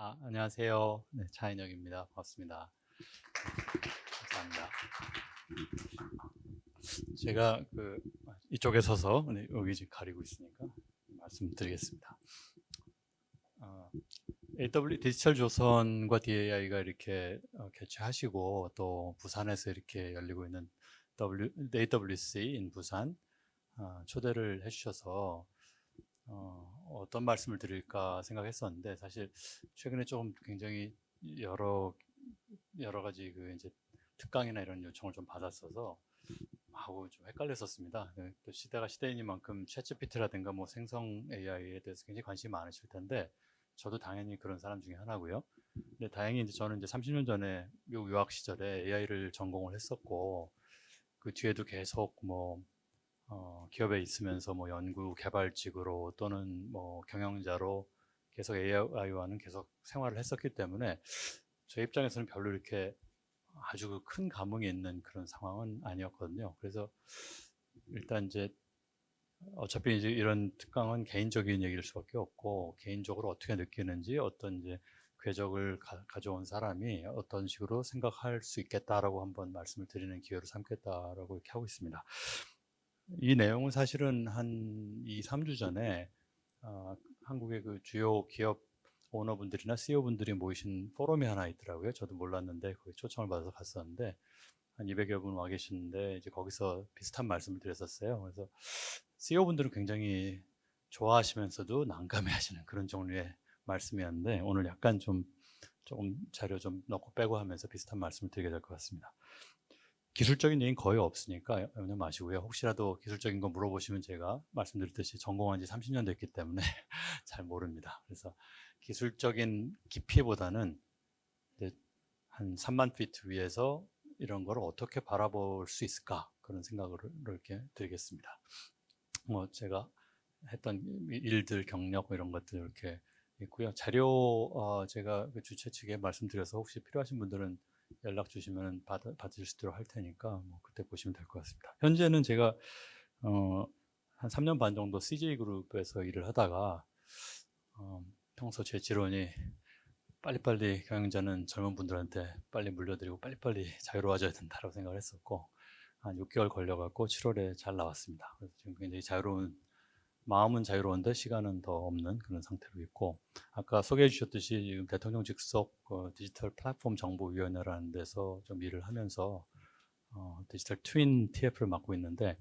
안녕하세요. 네, 차인혁입니다. 반갑습니다. 감사합니다. 제가 이쪽에 서서 여기 지금 가리고 있으니까 말씀드리겠습니다. 디지털 조선과 DAI가 이렇게 개최하시고 또 부산에서 이렇게 열리고 있는 AWC 인 부산 초대를 해주셔서 어떤 말씀을 드릴까 생각했었는데 사실 최근에 좀 굉장히 여러 가지 이제 특강이나 이런 요청을 좀 받았어서 하고 좀 헷갈렸었습니다. 또 시대가 시대이니만큼 챗GPT라든가 뭐 생성 AI에 대해서 굉장히 관심이 많으실 텐데 저도 당연히 그런 사람 중에 하나고요. 근데 다행히 저는 30년 전에 미국 유학 시절에 AI를 전공을 했었고 그 뒤에도 계속 기업에 있으면서 연구 개발직으로 또는 경영자로 계속 AI와는 계속 생활을 했었기 때문에 제 입장에서는 별로 이렇게 아주 큰 감흥이 있는 그런 상황은 아니었거든요. 그래서 일단 어차피 이런 특강은 개인적인 얘기일 수밖에 없고 개인적으로 어떻게 느끼는지 어떤 궤적을 가져온 사람이 어떤 식으로 생각할 수 있겠다라고 한번 말씀을 드리는 기회로 삼겠다라고 이렇게 하고 있습니다. 이 내용은 사실은 한 2, 3주 전에 한국의 그 주요 기업 오너분들이나 CEO분들이 모이신 포럼이 하나 있더라고요. 저도 몰랐는데 거기 초청을 받아서 갔었는데 한 200여 분 와 계시는데 거기서 비슷한 말씀을 드렸었어요. 그래서 CEO분들은 굉장히 좋아하시면서도 난감해하시는 그런 종류의 말씀이었는데 오늘 약간 조금 자료 좀 넣고 빼고 하면서 비슷한 말씀을 드리게 될 것 같습니다. 기술적인 얘기는 거의 없으니까 염려 마시고요. 혹시라도 기술적인 거 물어보시면 제가 말씀드렸듯이 전공한 지 30년 됐기 때문에 잘 모릅니다. 그래서 기술적인 깊이보다는 한 3만 피트 위에서 이런 걸 어떻게 바라볼 수 있을까 그런 생각을 이렇게 드리겠습니다. 제가 했던 일들 경력 이런 것들 이렇게 있고요. 자료 제가 그 주최 측에 말씀드려서 혹시 필요하신 분들은 연락 주시면 받으실 수 있도록 할 테니까 그때 보시면 될 것 같습니다. 현재는 제가 한 3년 반 정도 CJ그룹에서 일을 하다가 평소 제 지론이 빨리빨리 경영자는 젊은 분들한테 빨리 물려드리고 빨리빨리 자유로워져야 된다고 생각을 했었고 한 6개월 걸려갖고 7월에 잘 나왔습니다. 그래서 지금 굉장히 마음은 자유로운데 시간은 더 없는 그런 상태로 있고 아까 소개해 주셨듯이 지금 대통령 직속 디지털 플랫폼 정보위원회라는 데서 좀 일을 하면서 디지털 트윈 TF를 맡고 있는데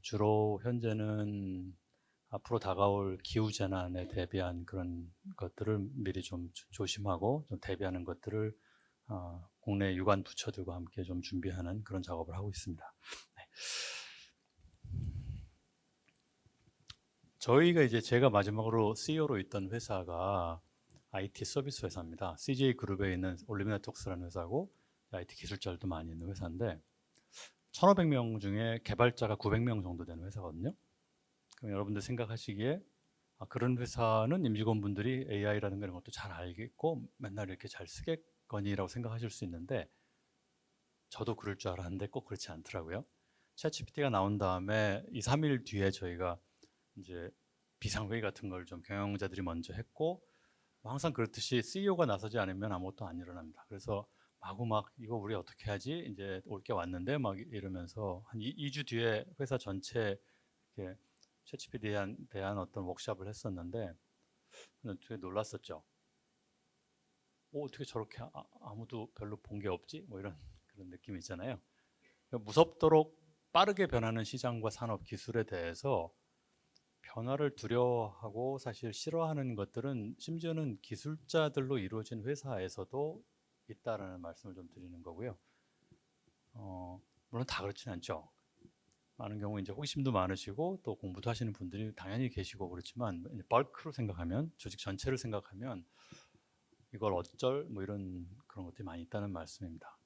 주로 현재는 앞으로 다가올 기후재난에 대비한 그런 것들을 미리 좀 조심하고 좀 대비하는 것들을 국내 유관 부처들과 함께 좀 준비하는 그런 작업을 하고 있습니다. 네. 저희가 제가 마지막으로 CEO로 있던 회사가 IT 서비스 회사입니다. CJ 그룹에 있는 올리브네트웍스라는 회사고 IT 기술자들도 많이 있는 회사인데 1,500명 중에 개발자가 900명 정도 되는 회사거든요. 그럼 여러분들 생각하시기에 그런 회사는 임직원분들이 AI라는 이런 것도 잘 알겠고 맨날 이렇게 잘 쓰겠거니라고 생각하실 수 있는데 저도 그럴 줄 알았는데 꼭 그렇지 않더라고요. 챗GPT가 나온 다음에 2, 3일 뒤에 저희가 비상회의 같은 걸 좀 경영자들이 먼저 했고 항상 그렇듯이 CEO가 나서지 않으면 아무것도 안 일어납니다. 그래서 마구 이거 우리 어떻게 하지? 올 게 왔는데 이러면서 한 2주 뒤에 회사 전체 이렇게 챗GPT에 대한 어떤 워크숍을 했었는데 되게 놀랐었죠. 어떻게 저렇게 아무도 별로 본 게 없지? 이런 그런 느낌 있잖아요. 무섭도록 빠르게 변하는 시장과 산업 기술에 대해서 변화를 두려워하고 사실 싫어하는 것들은 심지어는 기술자들로 이루어진 회사에서도 있다라는 말씀을 좀 드리는 거고요. 물론 다 그렇진 않죠. 많은 경우 호기심도 많으시고 또 공부도 하시는 분들이 당연히 계시고 그렇지만 벌크로 생각하면 조직 전체를 생각하면 이걸 어쩔 이런 그런 것들이 많이 있다는 말씀입니다.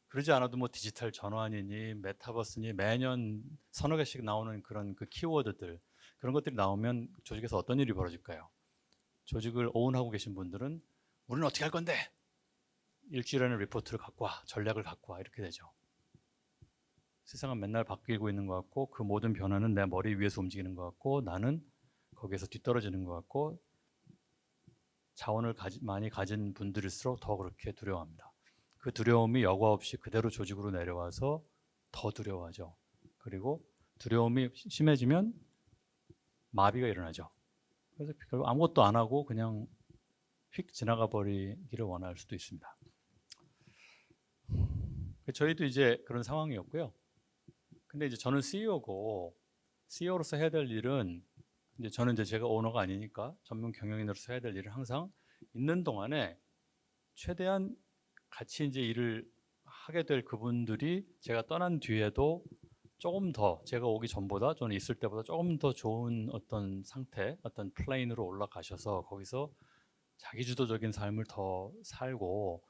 그러지 않아도 디지털 전환이니 메타버스니 매년 서너 개씩 나오는 그런 그 키워드들 그런 것들이 나오면 조직에서 어떤 일이 벌어질까요? 조직을 오운하고 계신 분들은 우리는 어떻게 할 건데? 일주일에는 리포트를 갖고 와, 전략을 갖고 와 이렇게 되죠. 세상은 맨날 바뀌고 있는 것 같고 그 모든 변화는 내 머리 위에서 움직이는 것 같고 나는 거기에서 뒤떨어지는 것 같고 자원을 많이 가진 분들일수록 더 그렇게 두려워합니다. 그 두려움이 여과 없이 그대로 조직으로 내려와서 더 두려워하죠. 그리고 두려움이 심해지면 마비가 일어나죠. 그래서 결국 아무것도 안 하고 그냥 휙 지나가 버리기를 원할 수도 있습니다. 저희도 이제 그런 상황이었고요. 근데 이제 저는 CEO고 CEO로서 해야 될 일은 이제 저는 이제 제가 오너가 아니니까 전문 경영인으로서 해야 될 일은 항상 있는 동안에 최대한 같이 이제 일을 하게 될 그분들이 제가 떠난 뒤에도 조금 더 제가 오기 전보다 저는 있을 때보다 조금 더 좋은 어떤 상태, 어떤 플레인으로 올라가셔서 거기서 자기주도적인 삶을 더 살고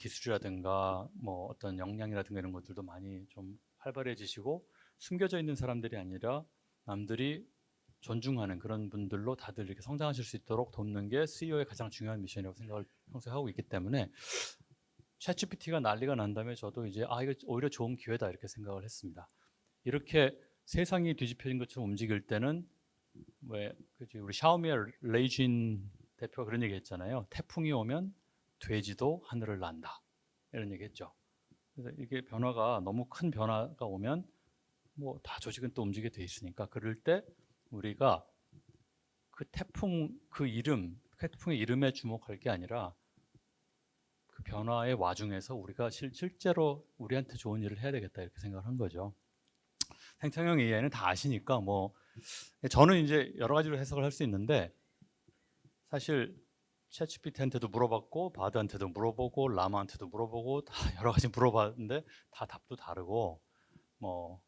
기술이라든가 뭐 어떤 역량이라든가 이런 것들도 많이 좀 활발해지시고 숨겨져 있는 사람들이 아니라 남들이 존중하는 그런 분들로 다들 이렇게 성장하실 수 있도록 돕는 게 CEO의 가장 중요한 미션이라고 생각을 평소에 하고 있기 때문에 챗GPT가 난리가 난 다음에 저도 이제 이거 오히려 좋은 기회다 이렇게 생각을 했습니다. 이렇게 세상이 뒤집혀진 것처럼 움직일 때는 왜 우리 샤오미의 레이진 대표가 그런 얘기 했잖아요. 태풍이 오면 돼지도 하늘을 난다 이런 얘기 했죠. 그래서 이게 변화가 너무 큰 변화가 오면 뭐 다 조직은 또 움직이게 돼 있으니까 그럴 때 우리가 그 태풍 태풍의 이름에 주목할 게 아니라 그 변화의 와중에서 우리가 실제로 우리한테 좋은 일을 해야 되겠다 이렇게 생각을 한 거죠. 생성형 AI는 다 아시니까 뭐 저는 이제 여러 가지로 해석을 할 수 있는데 사실 챗GPT한테도 물어봤고 바드한테도 물어보고 라마한테도 물어보고 다 여러 가지 물어봤는데 다 답도 다르고 뭐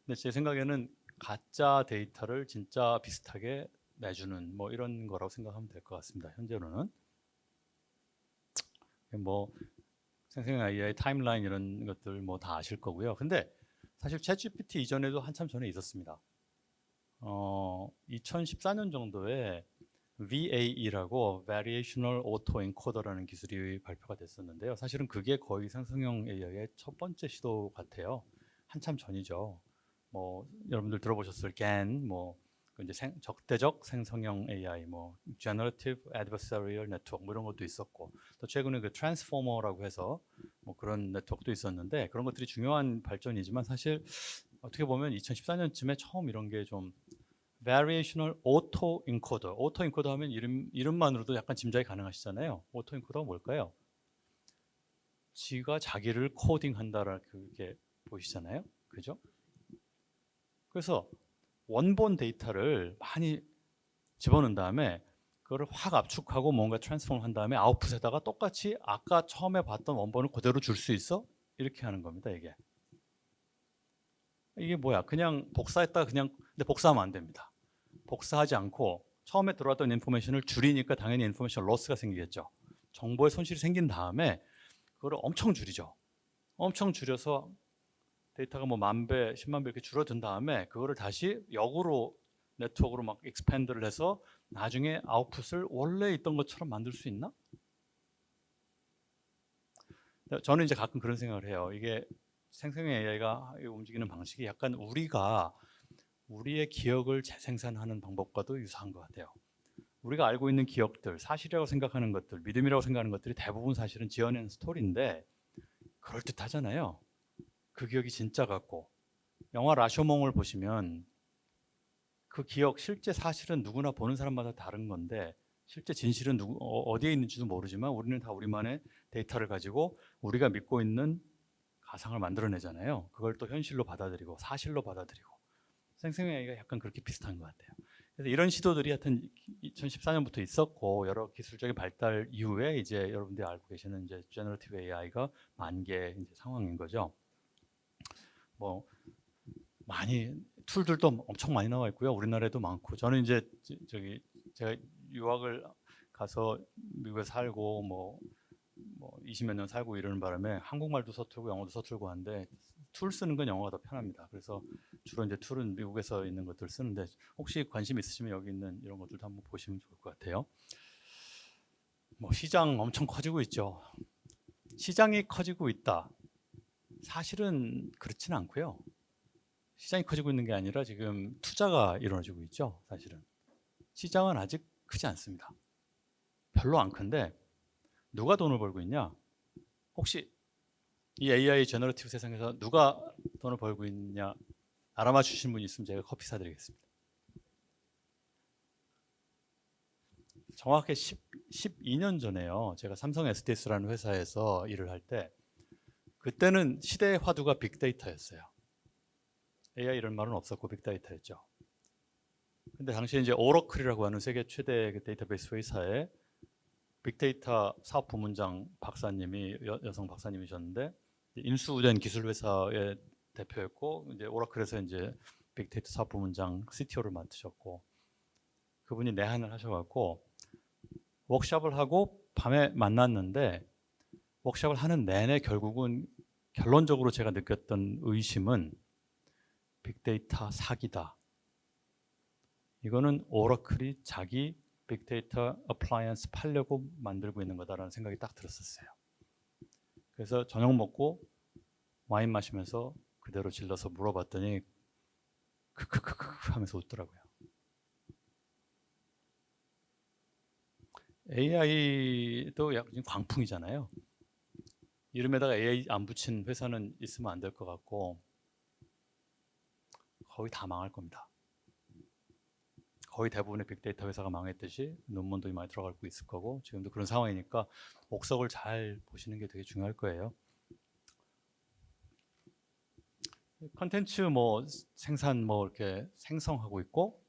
근데 제 생각에는 가짜 데이터를 진짜 비슷하게 내주는 뭐 이런 거라고 생각하면 될 것 같습니다. 현재로는 뭐 생성형 AI 타임라인 이런 것들 뭐 다 아실 거고요. 근데 사실 챗GPT 이전에도 한참 전에 있었습니다. 2014년 정도에 VAE라고 Variational Auto Encoder라는 기술이 발표가 됐었는데요. 사실은 그게 거의 생성형 AI의 첫 번째 시도 같아요. 한참 전이죠. 뭐 여러분들 들어보셨을 GAN, 뭐 이제 적대적 생성형 AI, 뭐 Generative Adversarial Network 뭐 이런 것도 있었고, 또 최근에 그 트랜스포머라고 해서 뭐 그런 네트워크도 있었는데 그런 것들이 중요한 발전이지만 사실 어떻게 보면 2014년쯤에 처음 이런 게 좀 Variational Auto Encoder, Auto Encoder 하면 이름만으로도 약간 짐작이 가능하시잖아요. Auto Encoder가 뭘까요? 지가 자기를 코딩한다라 그게 보이시잖아요, 그죠? 그래서 원본 데이터를 많이 집어넣은 다음에 그거를 확 압축하고 뭔가 트랜스폼 한 다음에 아웃풋에다가 똑같이 아까 처음에 봤던 원본을 그대로 줄 수 있어? 이렇게 하는 겁니다, 이게. 이게 뭐야? 그냥 복사했다가 그냥 근데 복사하면 안 됩니다. 복사하지 않고 처음에 들어왔던 인포메이션을 줄이니까 당연히 인포메이션 로스가 생기겠죠. 정보의 손실이 생긴 다음에 그거를 엄청 줄이죠. 엄청 줄여서 데이터가 뭐 10,000배, 100,000배 이렇게 줄어든 다음에 그거를 다시 역으로 네트워크로 막 익스팬드를 해서 나중에 아웃풋을 원래 있던 것처럼 만들 수 있나? 저는 이제 가끔 그런 생각을 해요. 이게 생성형 AI가 움직이는 방식이 약간 우리가 우리의 기억을 재생산하는 방법과도 유사한 것 같아요. 우리가 알고 있는 기억들, 사실이라고 생각하는 것들, 믿음이라고 생각하는 것들이 대부분 사실은 지어낸 스토리인데 그럴듯하잖아요. 그 기억이 진짜 같고 영화 라쇼몽을 보시면 그 기억 실제 사실은 누구나 보는 사람마다 다른 건데 실제 진실은 어디에 있는지도 모르지만 우리는 다 우리만의 데이터를 가지고 우리가 믿고 있는 가상을 만들어내잖아요. 그걸 또 현실로 받아들이고 사실로 받아들이고 생성형 AI가 약간 그렇게 비슷한 것 같아요. 그래서 이런 시도들이 하여튼 2014년부터 있었고 여러 기술적인 발달 이후에 이제 여러분들이 알고 계시는 이제 제너러티브 AI가 만개 이제 상황인 거죠. 뭐 많이 툴들도 엄청 많이 나와 있고요. 우리나라에도 많고 저는 이제 제가 유학을 가서 미국에 살고 뭐 20몇 년 살고 이러는 바람에 한국말도 서툴고 영어도 서툴고 한데 툴 쓰는 건 영어가 더 편합니다. 그래서 주로 이제 툴은 미국에서 있는 것들 쓰는데 혹시 관심 있으시면 여기 있는 이런 것들도 한번 보시면 좋을 것 같아요. 뭐 시장 엄청 커지고 있죠. 시장이 커지고 있다. 사실은 그렇지는 않고요. 시장이 커지고 있는 게 아니라 지금 투자가 이루어지고 있죠. 사실은 시장은 아직 크지 않습니다. 별로 안 큰데 누가 돈을 벌고 있냐? 혹시 이 AI 제너러티브 세상에서 누가 돈을 벌고 있냐 알아봐 주신 분 있으면 제가 커피 사드리겠습니다. 정확히 12년 전에요. 제가 삼성 SDS라는 회사에서 일을 할 때 그때는 시대의 화두가 빅데이터였어요. AI 이런 말은 없었고 빅데이터였죠. 근데 당시에 이제 오러클이라고 하는 세계 최대 데이터베이스 회사에 빅데이터 사업 부문장 박사님이 여성 박사님이셨는데 인수된 기술 회사의 대표였고 이제 오라클에서 이제 빅데이터 사업 부문장 CTO를 맡으셨고 그분이 내한을 하셔갖고 워크숍을 하고 밤에 만났는데 워크숍을 하는 내내 결국은 결론적으로 제가 느꼈던 의심은 빅데이터 사기다. 이거는 오라클이 자기 빅데이터 어플라이언스 팔려고 만들고 있는 거다라는 생각이 딱 들었었어요. 그래서 저녁 먹고 와인 마시면서 그대로 질러서 물어봤더니 크크크크 하면서 웃더라고요. AI도 약간 광풍이잖아요. 이름에다가 AI 안 붙인 회사는 있으면 안 될 것 같고 거의 다 망할 겁니다. 거의 대부분의 빅데이터 회사가 망했듯이 논문도 많이 들어가고 있을 거고 지금도 그런 상황이니까 옥석을 잘 보시는 게 되게 중요할 거예요. 컨텐츠 뭐 생산 뭐 이렇게 생성하고 있고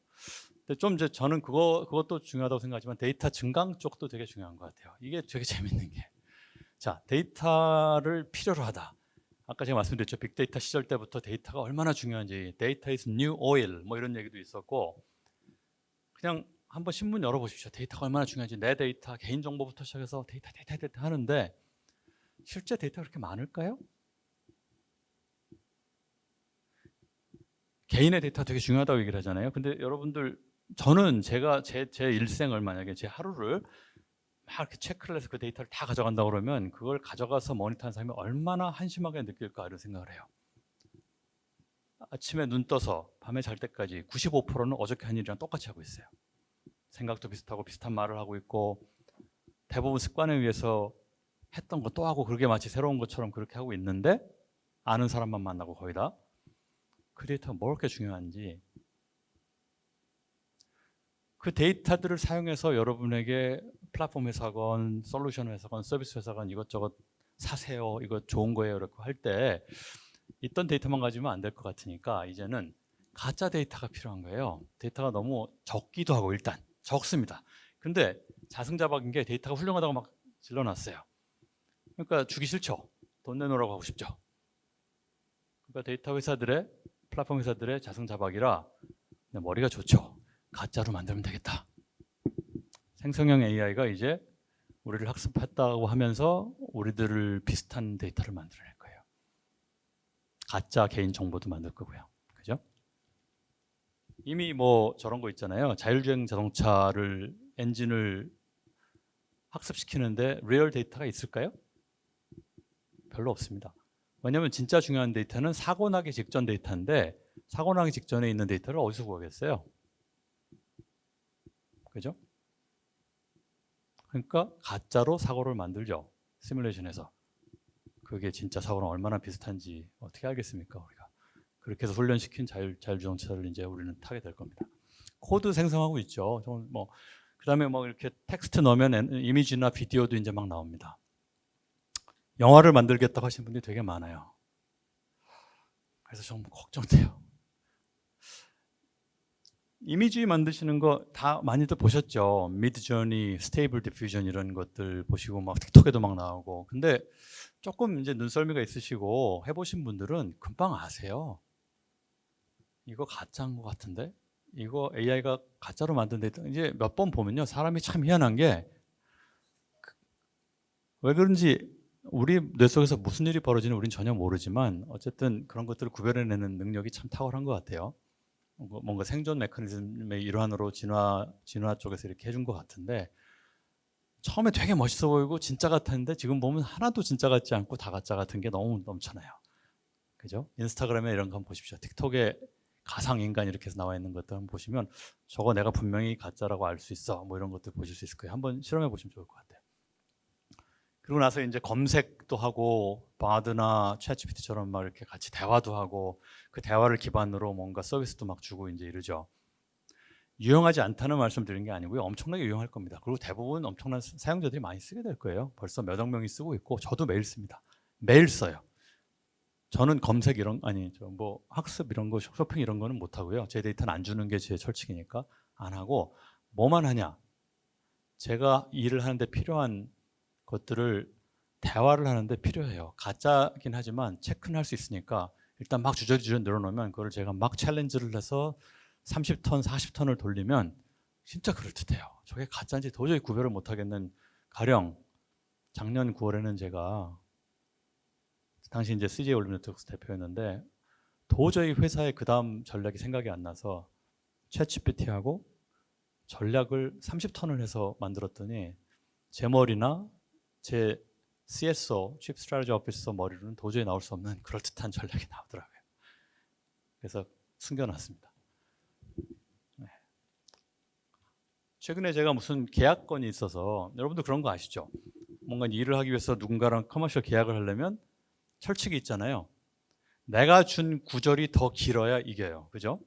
근데 좀 이제 저는 그것도 중요하다고 생각하지만 데이터 증강 쪽도 되게 중요한 것 같아요. 이게 되게 재밌는 게 자 데이터를 필요로 하다. 아까 제가 말씀드렸죠. 빅데이터 시절 때부터 데이터가 얼마나 중요한지 데이터 is new oil 뭐 이런 얘기도 있었고 그냥 한번 신문 열어보십시오. 데이터가 얼마나 중요한지 내 데이터 개인정보부터 시작해서 데이터 하는데 실제 데이터가 그렇게 많을까요? 개인의 데이터가 되게 중요하다고 얘기를 하잖아요. 근데 여러분들 저는 제가 제 일생을 만약에 제 하루를 막 이렇게 체크를 해서 그 데이터를 다 가져간다고 그러면 그걸 가져가서 모니터하는 사람이 얼마나 한심하게 느낄까 이런 생각을 해요. 아침에 눈 떠서 밤에 잘 때까지 95%는 어저께 한 일이랑 똑같이 하고 있어요. 생각도 비슷하고 비슷한 말을 하고 있고 대부분 습관에 의해서 했던 거 또 하고 그렇게 마치 새로운 것처럼 그렇게 하고 있는데 아는 사람만 만나고 거의 다 그 데이터가 뭐 그렇게 중요한지 그 데이터들을 사용해서 여러분에게 플랫폼 회사건 솔루션 회사건 서비스 회사건 이것저것 사세요 이거 좋은 거예요 이렇게 할 때 있던 데이터만 가지면 안 될 것 같으니까 이제는 가짜 데이터가 필요한 거예요. 데이터가 너무 적기도 하고 일단 적습니다. 근데 자승자박인 게 데이터가 훌륭하다고 막 질러놨어요. 그러니까 주기 싫죠. 돈 내놓으라고 하고 싶죠. 그러니까 데이터 회사들의 플랫폼 회사들의 자승자박이라 머리가 좋죠. 가짜로 만들면 되겠다. 생성형 AI가 이제 우리를 학습했다고 하면서 우리들을 비슷한 데이터를 만들어낼 거예요. 가짜 개인 정보도 만들 거고요. 그죠? 이미 뭐 저런 거 있잖아요. 자율주행 자동차를 엔진을 학습시키는데 리얼 데이터가 있을까요? 별로 없습니다. 왜냐하면 진짜 중요한 데이터는 사고 나기 직전 데이터인데 사고 나기 직전에 있는 데이터를 어디서 구하겠어요? 그죠? 그러니까 가짜로 사고를 만들죠. 시뮬레이션에서. 그게 진짜 사고랑 얼마나 비슷한지 어떻게 알겠습니까? 우리가. 그렇게 해서 훈련시킨 자율주행차를 이제 우리는 타게 될 겁니다. 코드 생성하고 있죠. 뭐 그다음에 뭐 이렇게 텍스트 넣으면 이미지나 비디오도 이제 막 나옵니다. 영화를 만들겠다고 하시는 분들이 되게 많아요. 그래서 좀 걱정돼요. 이미지 만드시는 거 다 많이들 보셨죠? 미드저니, 스테이블 디퓨전 이런 것들 보시고 막 틱톡에도 막 나오고. 근데 조금 이제 눈썰미가 있으시고 해보신 분들은 금방 아세요. 이거 가짜인 것 같은데? 이거 AI가 가짜로 만든 데이터 이제 몇 번 보면요. 사람이 참 희한한 게 왜 그런지 우리 뇌 속에서 무슨 일이 벌어지는지 우리는 전혀 모르지만 어쨌든 그런 것들을 구별해내는 능력이 참 탁월한 것 같아요. 뭔가 생존 메커니즘의 일환으로 진화 쪽에서 이렇게 해준 것 같은데 처음에 되게 멋있어 보이고 진짜 같았는데 지금 보면 하나도 진짜 같지 않고 다 가짜 같은 게 너무 넘쳐나요. 그죠? 인스타그램에 이런 거 한번 보십시오. 틱톡에 가상인간 이렇게 해서 나와 있는 것들 한번 보시면 저거 내가 분명히 가짜라고 알 수 있어. 뭐 이런 것들 보실 수 있을 거예요. 한번 실험해 보시면 좋을 것 같아요. 그리고 나서 이제 검색도 하고 바드나 챗GPT처럼 막 이렇게 같이 대화도 하고 그 대화를 기반으로 뭔가 서비스도 막 주고 이제 이러죠. 유용하지 않다는 말씀 드린 게 아니고요. 엄청나게 유용할 겁니다. 그리고 대부분 엄청난 사용자들이 많이 쓰게 될 거예요. 벌써 몇억 명이 쓰고 있고 저도 매일 씁니다. 매일 써요. 저는 검색 이런 뭐 학습 이런 거 쇼핑 이런 거는 못 하고요. 제 데이터는 안 주는 게 제 철칙이니까 안 하고 뭐만 하냐? 제가 일을 하는데 필요한 것들을 대화를 하는데 필요해요. 가짜긴 하지만 체크는 할 수 있으니까 일단 막 주저주저 늘어놓으면 그걸 제가 막 챌린지를 해서 30턴, 40턴을 돌리면 진짜 그럴듯해요. 저게 가짜인지 도저히 구별을 못하겠는 가령 작년 9월에는 제가 당시 이제 CJ 올림네트워크스 대표였는데 도저히 회사의 그 다음 전략이 생각이 안 나서 챗GPT하고 전략을 30턴을 해서 만들었더니 제 머리나 제 CSO, Chief Strategy Officer 머리로는 도저히 나올 수 없는 그럴듯한 전략이 나오더라고요. 그래서 숨겨놨습니다. 네. 최근에 제가 무슨 계약건이 있어서 여러분도 그런 거 아시죠? 뭔가 일을 하기 위해서 누군가랑 커머셜 계약을 하려면 철칙이 있잖아요. 내가 준 구절이 더 길어야 이겨요. 그죠?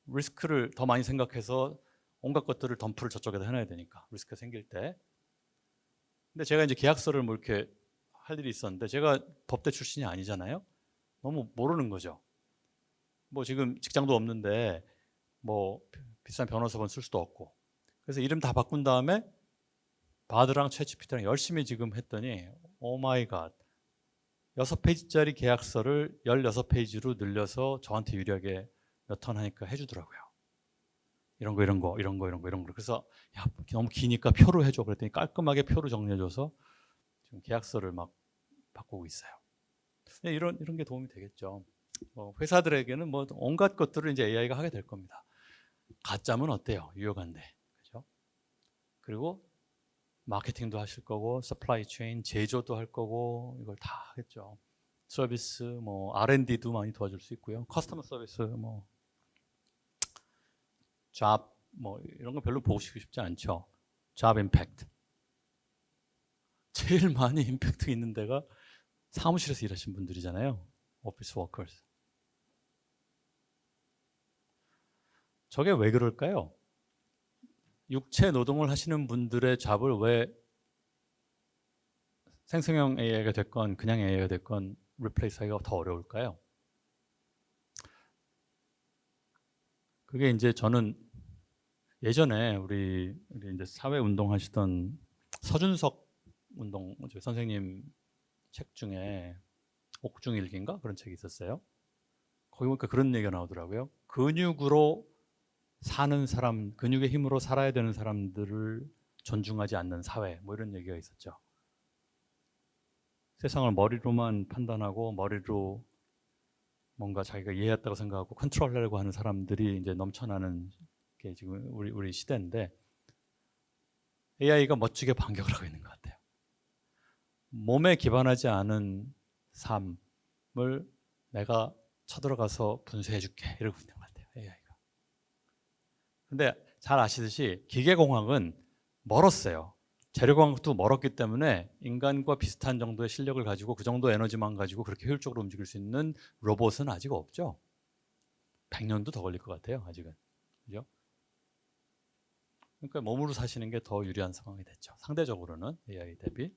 리스크를 더 많이 생각해서 온갖 것들을 덤프를 저쪽에다 해놔야 되니까 리스크가 생길 때. 근데 제가 이제 계약서를 뭐 이렇게 할 일이 있었는데 제가 법대 출신이 아니잖아요. 너무 모르는 거죠. 뭐 지금 직장도 없는데 뭐 비싼 변호사번 쓸 수도 없고. 그래서 이름 다 바꾼 다음에 바드랑 챗GPT랑 열심히 지금 했더니 오 마이 갓. 6페이지짜리 계약서를 16페이지로 늘려서 저한테 유리하게 몇 턴 하니까 해주더라고요. 이런 거. 그래서 야, 너무 기니까 표로 해줘. 그랬더니 깔끔하게 표로 정리해줘서 지금 계약서를 막 바꾸고 있어요. 이런 게 도움이 되겠죠. 회사들에게는 뭐 온갖 것들을 이제 AI가 하게 될 겁니다. 가짜면 어때요? 유효한데, 그죠? 그리고 마케팅도 하실 거고, 서플라이 체인, 제조도 할 거고, 이걸 다 하겠죠. 서비스, 뭐 R&D도 많이 도와줄 수 있고요. 커스터머 서비스, 뭐 잡, 뭐 이런 거 별로 보고 싶지 않죠. 잡 임팩트. 제일 많이 임팩트 있는 데가 사무실에서 일하시는 분들이잖아요. 오피스 워커스. 저게 왜 그럴까요? 육체 노동을 하시는 분들의 잡을 왜 생성형 AI가 됐건 그냥 AI가 됐건 리플레이스하기가 더 어려울까요? 그게 이제 저는 예전에 우리 이제 사회 운동 하시던 서준석 운동 선생님 책 중에 옥중일기인가 그런 책이 있었어요. 거기 보니까 그런 얘기가 나오더라고요. 근육으로 사는 사람, 근육의 힘으로 살아야 되는 사람들을 존중하지 않는 사회, 뭐 이런 얘기가 있었죠. 세상을 머리로만 판단하고 머리로 뭔가 자기가 이해했다고 생각하고 컨트롤하려고 하는 사람들이 이제 넘쳐나는 게 지금 우리 시대인데 AI가 멋지게 반격을 하고 있는 것 같아요. 몸에 기반하지 않은 삶을 내가 쳐들어가서 분쇄해줄게 이러고 있는 것 같아요. AI가. 근데 잘 아시듯이 기계공학은 멀었어요. 재료공학도 멀었기 때문에 인간과 비슷한 정도의 실력을 가지고 그 정도 에너지만 가지고 그렇게 효율적으로 움직일 수 있는 로봇은 아직 없죠. 100년도 더 걸릴 것 같아요. 아직은. 그죠? 그러니까 몸으로 사시는 게 더 유리한 상황이 됐죠. 상대적으로는 AI 대비.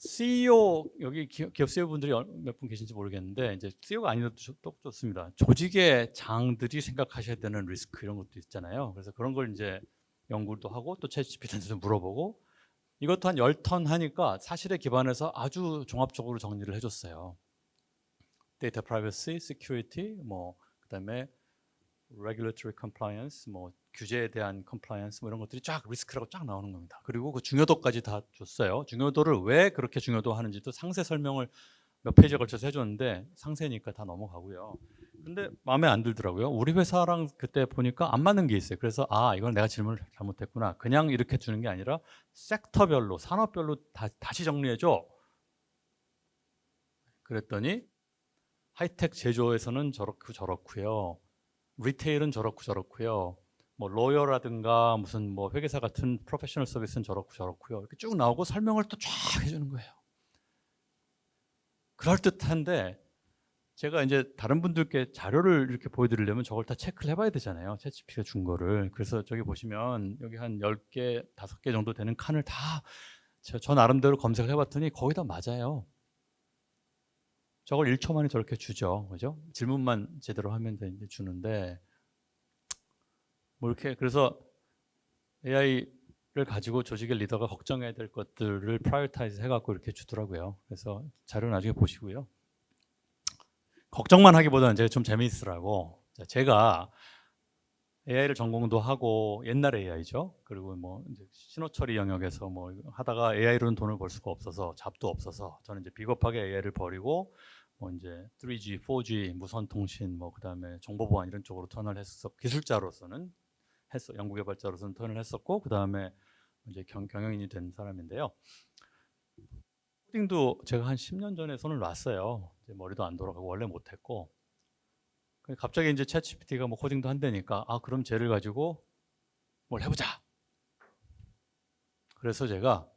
CEO 여기 기업 CEO 분들이 몇 분 계신지 모르겠는데 이제 CEO가 아니어도 좋습니다. 조직의 장들이 생각하셔야 되는 리스크 이런 것도 있잖아요. 그래서 그런 걸 이제 연구도 하고 또 챗GPT한테도 물어보고 이것도 한 10턴 하니까 사실에 기반해서 아주 종합적으로 정리를 해줬어요. 데이터 프라이버시, 시큐리티, 뭐 그다음에 regulatory compliance, 뭐 규제에 대한 compliance 뭐 이런 것들이 쫙 리스크라고 쫙 나오는 겁니다. 그리고 그 중요도까지 다 줬어요. 중요도를 왜 그렇게 중요도 하는지도 상세 설명을 몇 페이지에 걸쳐서 해줬는데 상세니까 다 넘어가고요. 근데 마음에 안 들더라고요. 우리 회사랑 그때 보니까 안 맞는 게 있어요. 그래서 이건 내가 질문을 잘못했구나. 그냥 이렇게 주는 게 아니라 섹터별로, 산업별로 다시 정리해줘. 그랬더니 하이텍 제조에서는 저렇고 저렇고요. 리테일은 저렇고 저렇고요. 뭐 로여라든가 무슨 뭐 회계사 같은 프로페셔널 서비스는 저렇고 저렇고요. 이렇게 쭉 나오고 설명을 또 쫙 해주는 거예요. 그럴듯한데 제가 이제 다른 분들께 자료를 이렇게 보여드리려면 저걸 다 체크를 해봐야 되잖아요. 챗GPT가 준 거를. 그래서 저기 보시면 여기 한 10개, 5개 정도 되는 칸을 다 저 나름대로 검색을 해봤더니 거의 다 맞아요. 저걸 1초 만에 저렇게 주죠. 그죠? 질문만 제대로 하면 이제 주는데 뭐 이렇게 그래서 AI를 가지고 조직의 리더가 걱정해야 될 것들을 프라이어타이즈 해갖고 이렇게 주더라고요. 그래서 자료 나중에 보시고요. 걱정만 하기보다는 제가 좀 재미있으라고 제가 AI를 전공도 하고 옛날 AI죠. 그리고 뭐 이제 신호 처리 영역에서 뭐 하다가 AI로는 돈을 벌 수가 없어서 잡도 없어서 저는 이제 비겁하게 AI를 버리고 뭐 이제 3G, 4G, 무선 통신 뭐 그다음에 정보 보안 이런 쪽으로 턴을 했어. 기술자로서는 했어. 연구 개발자로서는 턴을 했었고 그다음에 이제 경영인이 된 사람인데요. 코딩도 제가 한 10년 전에 손을 놨어요. 이제 머리도 안 돌아가고 원래 못 했고 갑자기 이제 챗GPT가 뭐 코딩도 한다니까 아 그럼 쟤를 가지고 뭘 해보자. 그래서 제가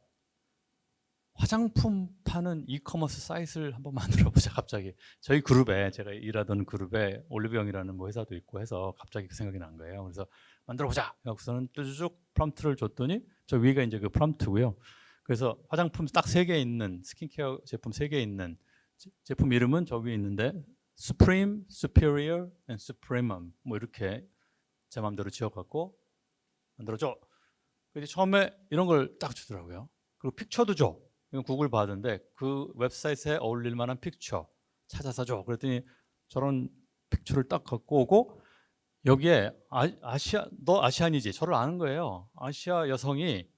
화장품 파는 이커머스 사이트를 한번 만들어보자. 갑자기 저희 그룹에 제가 일하던 그룹에 올리브영이라는 뭐 회사도 있고 해서 갑자기 그 생각이 난 거예요. 그래서 만들어보자. 여기서는 쭈쭈쭉 프롬프트를 줬더니 저 위가 이제 그 프롬프트고요. 그래서 화장품 딱 3개 있는 스킨케어 제품 3개 있는 제품 이름은 저 위에 있는데 Supreme, Superior, and Supremum 뭐 이렇게 제 마음대로 지어갖고 만들어줘. 그래서 처음에 이런 걸 딱 주더라고요. 그리고 픽처도 줘. 이건 구글 받은데 그 웹사이트에 어울릴 만한 픽처 찾아서 줘. 그랬더니 저런 픽처를 딱 갖고 오고 여기에 아시아 너 아시안이지? 저를 아는 거예요. 아시아 여성이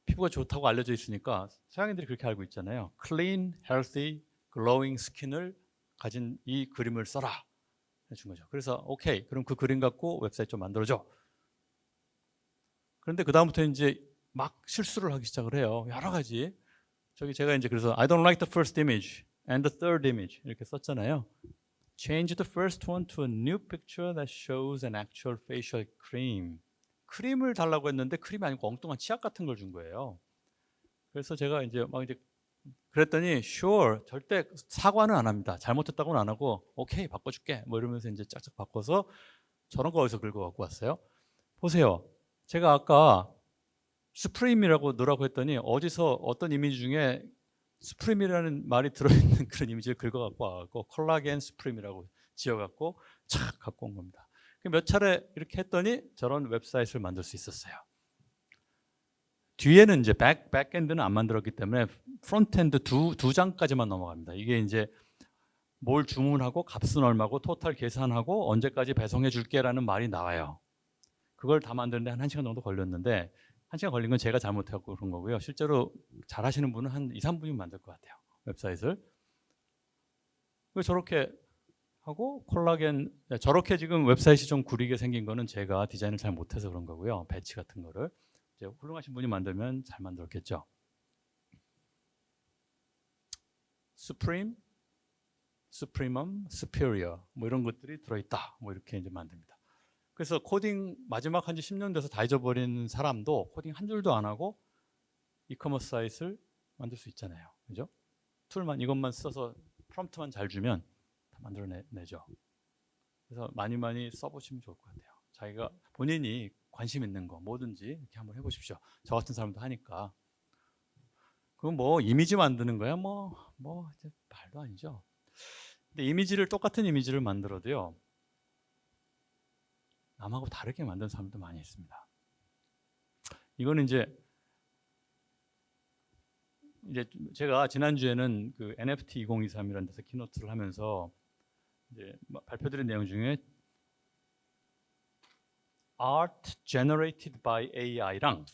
피부가 좋다고 알려져 있으니까 서양인들이 그렇게 알고 있잖아요. Clean, healthy, glowing skin을 가진 이 그림을 써라 해준 거죠. 그래서 오케이 그럼 그 그림 갖고 웹사이트 좀 만들어줘. 그런데 그 다음부터 이제 막 실수를 하기 시작을 해요. 여러 가지. 저기 제가 이제 그래서 I don't like the first image and the third image 이렇게 썼잖아요. Change the first one to a new picture that shows an actual facial cream. 크림을 달라고 했는데 크림이 아니고 엉뚱한 치약 같은 걸 준 거예요. 그래서 제가 이제 막 이제 그랬더니 sure 절대 사과는 안 합니다. 잘못했다고는 안 하고 오케이 바꿔줄게 뭐 이러면서 이제 짝짝 바꿔서 저런 거 어디서 긁어 갖고 왔어요. 보세요. 제가 아까 수프림이라고 넣으라고 했더니 어디서 어떤 이미지 중에 수프림이라는 말이 들어있는 그런 이미지를 긁어 갖고 와갖고 콜라겐 수프림이라고 지어갖고 착 갖고 온 겁니다. 몇 차례 이렇게 했더니 저런 웹사이트를 만들 수 있었어요. 뒤에는 이제 백엔드는 안 만들었기 때문에 프론트엔드 두 장까지만 넘어갑니다. 이게 이제 뭘 주문하고 값은 얼마고 토탈 계산하고 언제까지 배송해 줄게라는 말이 나와요. 그걸 다 만드는데 한 1시간 정도 걸렸는데 1시간 걸린 건 제가 잘못하고 그런 거고요. 실제로 잘하시는 분은 한 2, 3분이면 만들 것 같아요. 웹사이트를. 저렇게 하고 콜라겐 저렇게 지금 웹사이트이 좀 구리게 생긴 거는 제가 디자인을 잘 못해서 그런 거고요. 배치 같은 거를 이제 훌륭하신 분이 만들면 잘 만들었겠죠. Supreme, Supremum, Superior 뭐 이런 것들이 들어있다. 뭐 이렇게 이제 만듭니다. 그래서 코딩 마지막 한 지 10년 돼서 다 잊어버린 사람도 코딩 한 줄도 안 하고 이커머스 사이트를 만들 수 있잖아요. 그죠? 툴만 이것만 써서 프롬프트만 잘 주면 다 만들어내죠. 그래서 많이 써보시면 좋을 것 같아요. 자기가 본인이 관심 있는 거 뭐든지 이렇게 한번 해보십시오. 저 같은 사람도 하니까. 그건 뭐 이미지 만드는 거야 뭐 이제 말도 아니죠. 근데 이미지를 똑같은 이미지를 만들어도요. 남하고 다르게 만든 사람도 많이 있습니다. 이거는 이제 제가 지난주에는 그 NFT 2023이라는 데서 키노트를 하면서 이제 발표드린 내용 중에 Art Generated by AI랑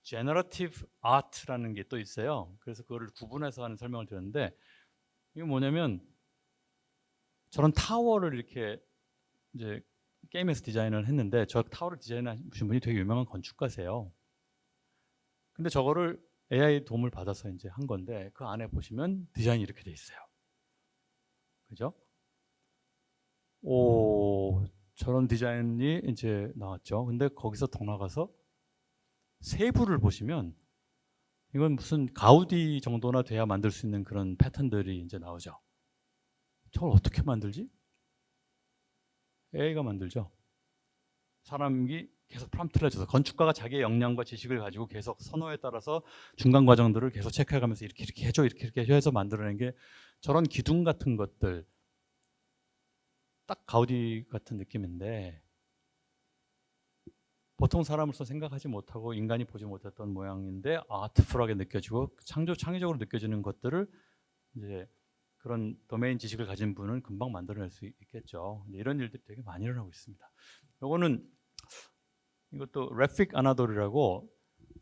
Generative Art라는 게 또 있어요. 그래서 그거를 구분해서 하는 설명을 드렸는데 이게 뭐냐면 저런 타워를 이렇게 이제 게임에서 디자인을 했는데 저 타워를 디자인하신 분이 되게 유명한 건축가세요. 근데 저거를 AI 도움을 받아서 이제 한 건데 그 안에 보시면 디자인이 이렇게 돼 있어요. 그죠? 오, 저런 디자인이 이제 나왔죠. 근데 거기서 더 나가서 세부를 보시면 이건 무슨 가우디 정도나 돼야 만들 수 있는 그런 패턴들이 이제 나오죠. 저걸 어떻게 만들지? AI가 만들죠. 사람이 계속 프롬프트를 해줘서 건축가가 자기의 역량과 지식을 가지고 계속 선호에 따라서 중간 과정들을 계속 체크해가면서 이렇게 이렇게 해줘 이렇게 해서 만들어낸 게 저런 기둥 같은 것들 딱 가우디 같은 느낌인데 보통 사람으로서 생각하지 못하고 인간이 보지 못했던 모양인데 아트풀하게 느껴지고 창의적으로 느껴지는 것들을 이제 그런 도메인 지식을 가진 분은 금방 만들어낼 수 있겠죠. 이런 일들이 되게 많이 일어나고 있습니다. 요거는 이것도 레픽 아나돌이라고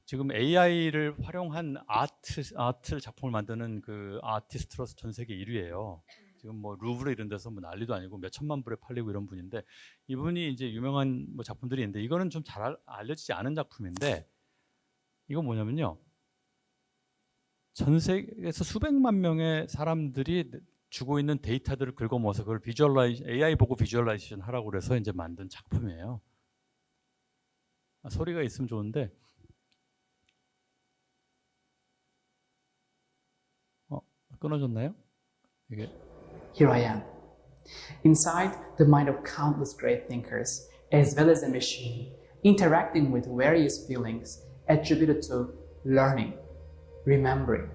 지금 AI를 활용한 아트 작품을 만드는 그 아티스트로서 전 세계 1위예요. 지금 뭐 루브르 이런 데서 뭐 난리도 아니고 몇 천만 불에 팔리고 이런 분인데 이분이 이제 유명한 뭐 작품들이 있는데 이거는 좀 잘 알려지지 않은 작품인데 이건 뭐냐면요. 전 세계에서 수백만 명의 사람들이 주고 있는 데이터들을 긁어 모아서 그걸 AI 보고 비주얼라이제이션 하라고 그래서 이제 만든 작품이에요. 소리가 있으면 좋은데 끊어졌나요? 이게 Here I am, inside the mind of countless great thinkers, as well as a machine, interacting with various feelings attributed to learning, remembering,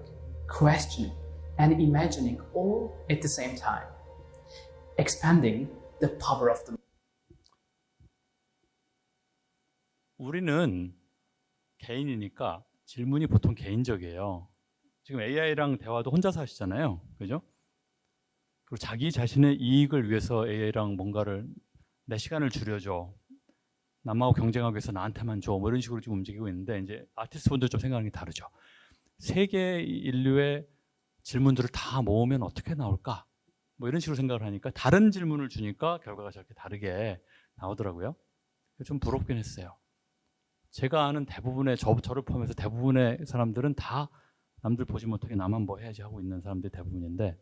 questioning, and imagining all at the same time, expanding the power of the 우리는 개인이니까 질문이 보통 개인적이에요. 지금 AI랑 대화도 혼자서 하시잖아요. 그죠? 그리고 자기 자신의 이익을 위해서 AI랑 뭔가를 내 시간을 줄여줘. 남하고 경쟁하기 위해서 나한테만 줘. 뭐 이런 식으로 지금 움직이고 있는데 이제 아티스트분들 좀 생각하는 게 다르죠. 세계 인류의 질문들을 다 모으면 어떻게 나올까? 뭐 이런 식으로 생각을 하니까 다른 질문을 주니까 결과가 저렇게 다르게 나오더라고요. 좀 부럽긴 했어요. 제가 아는 대부분의 저를 포함해서 대부분의 사람들은 다 남들 보지 못하게 나만 뭐 해야지 하고 있는 사람들이 대부분인데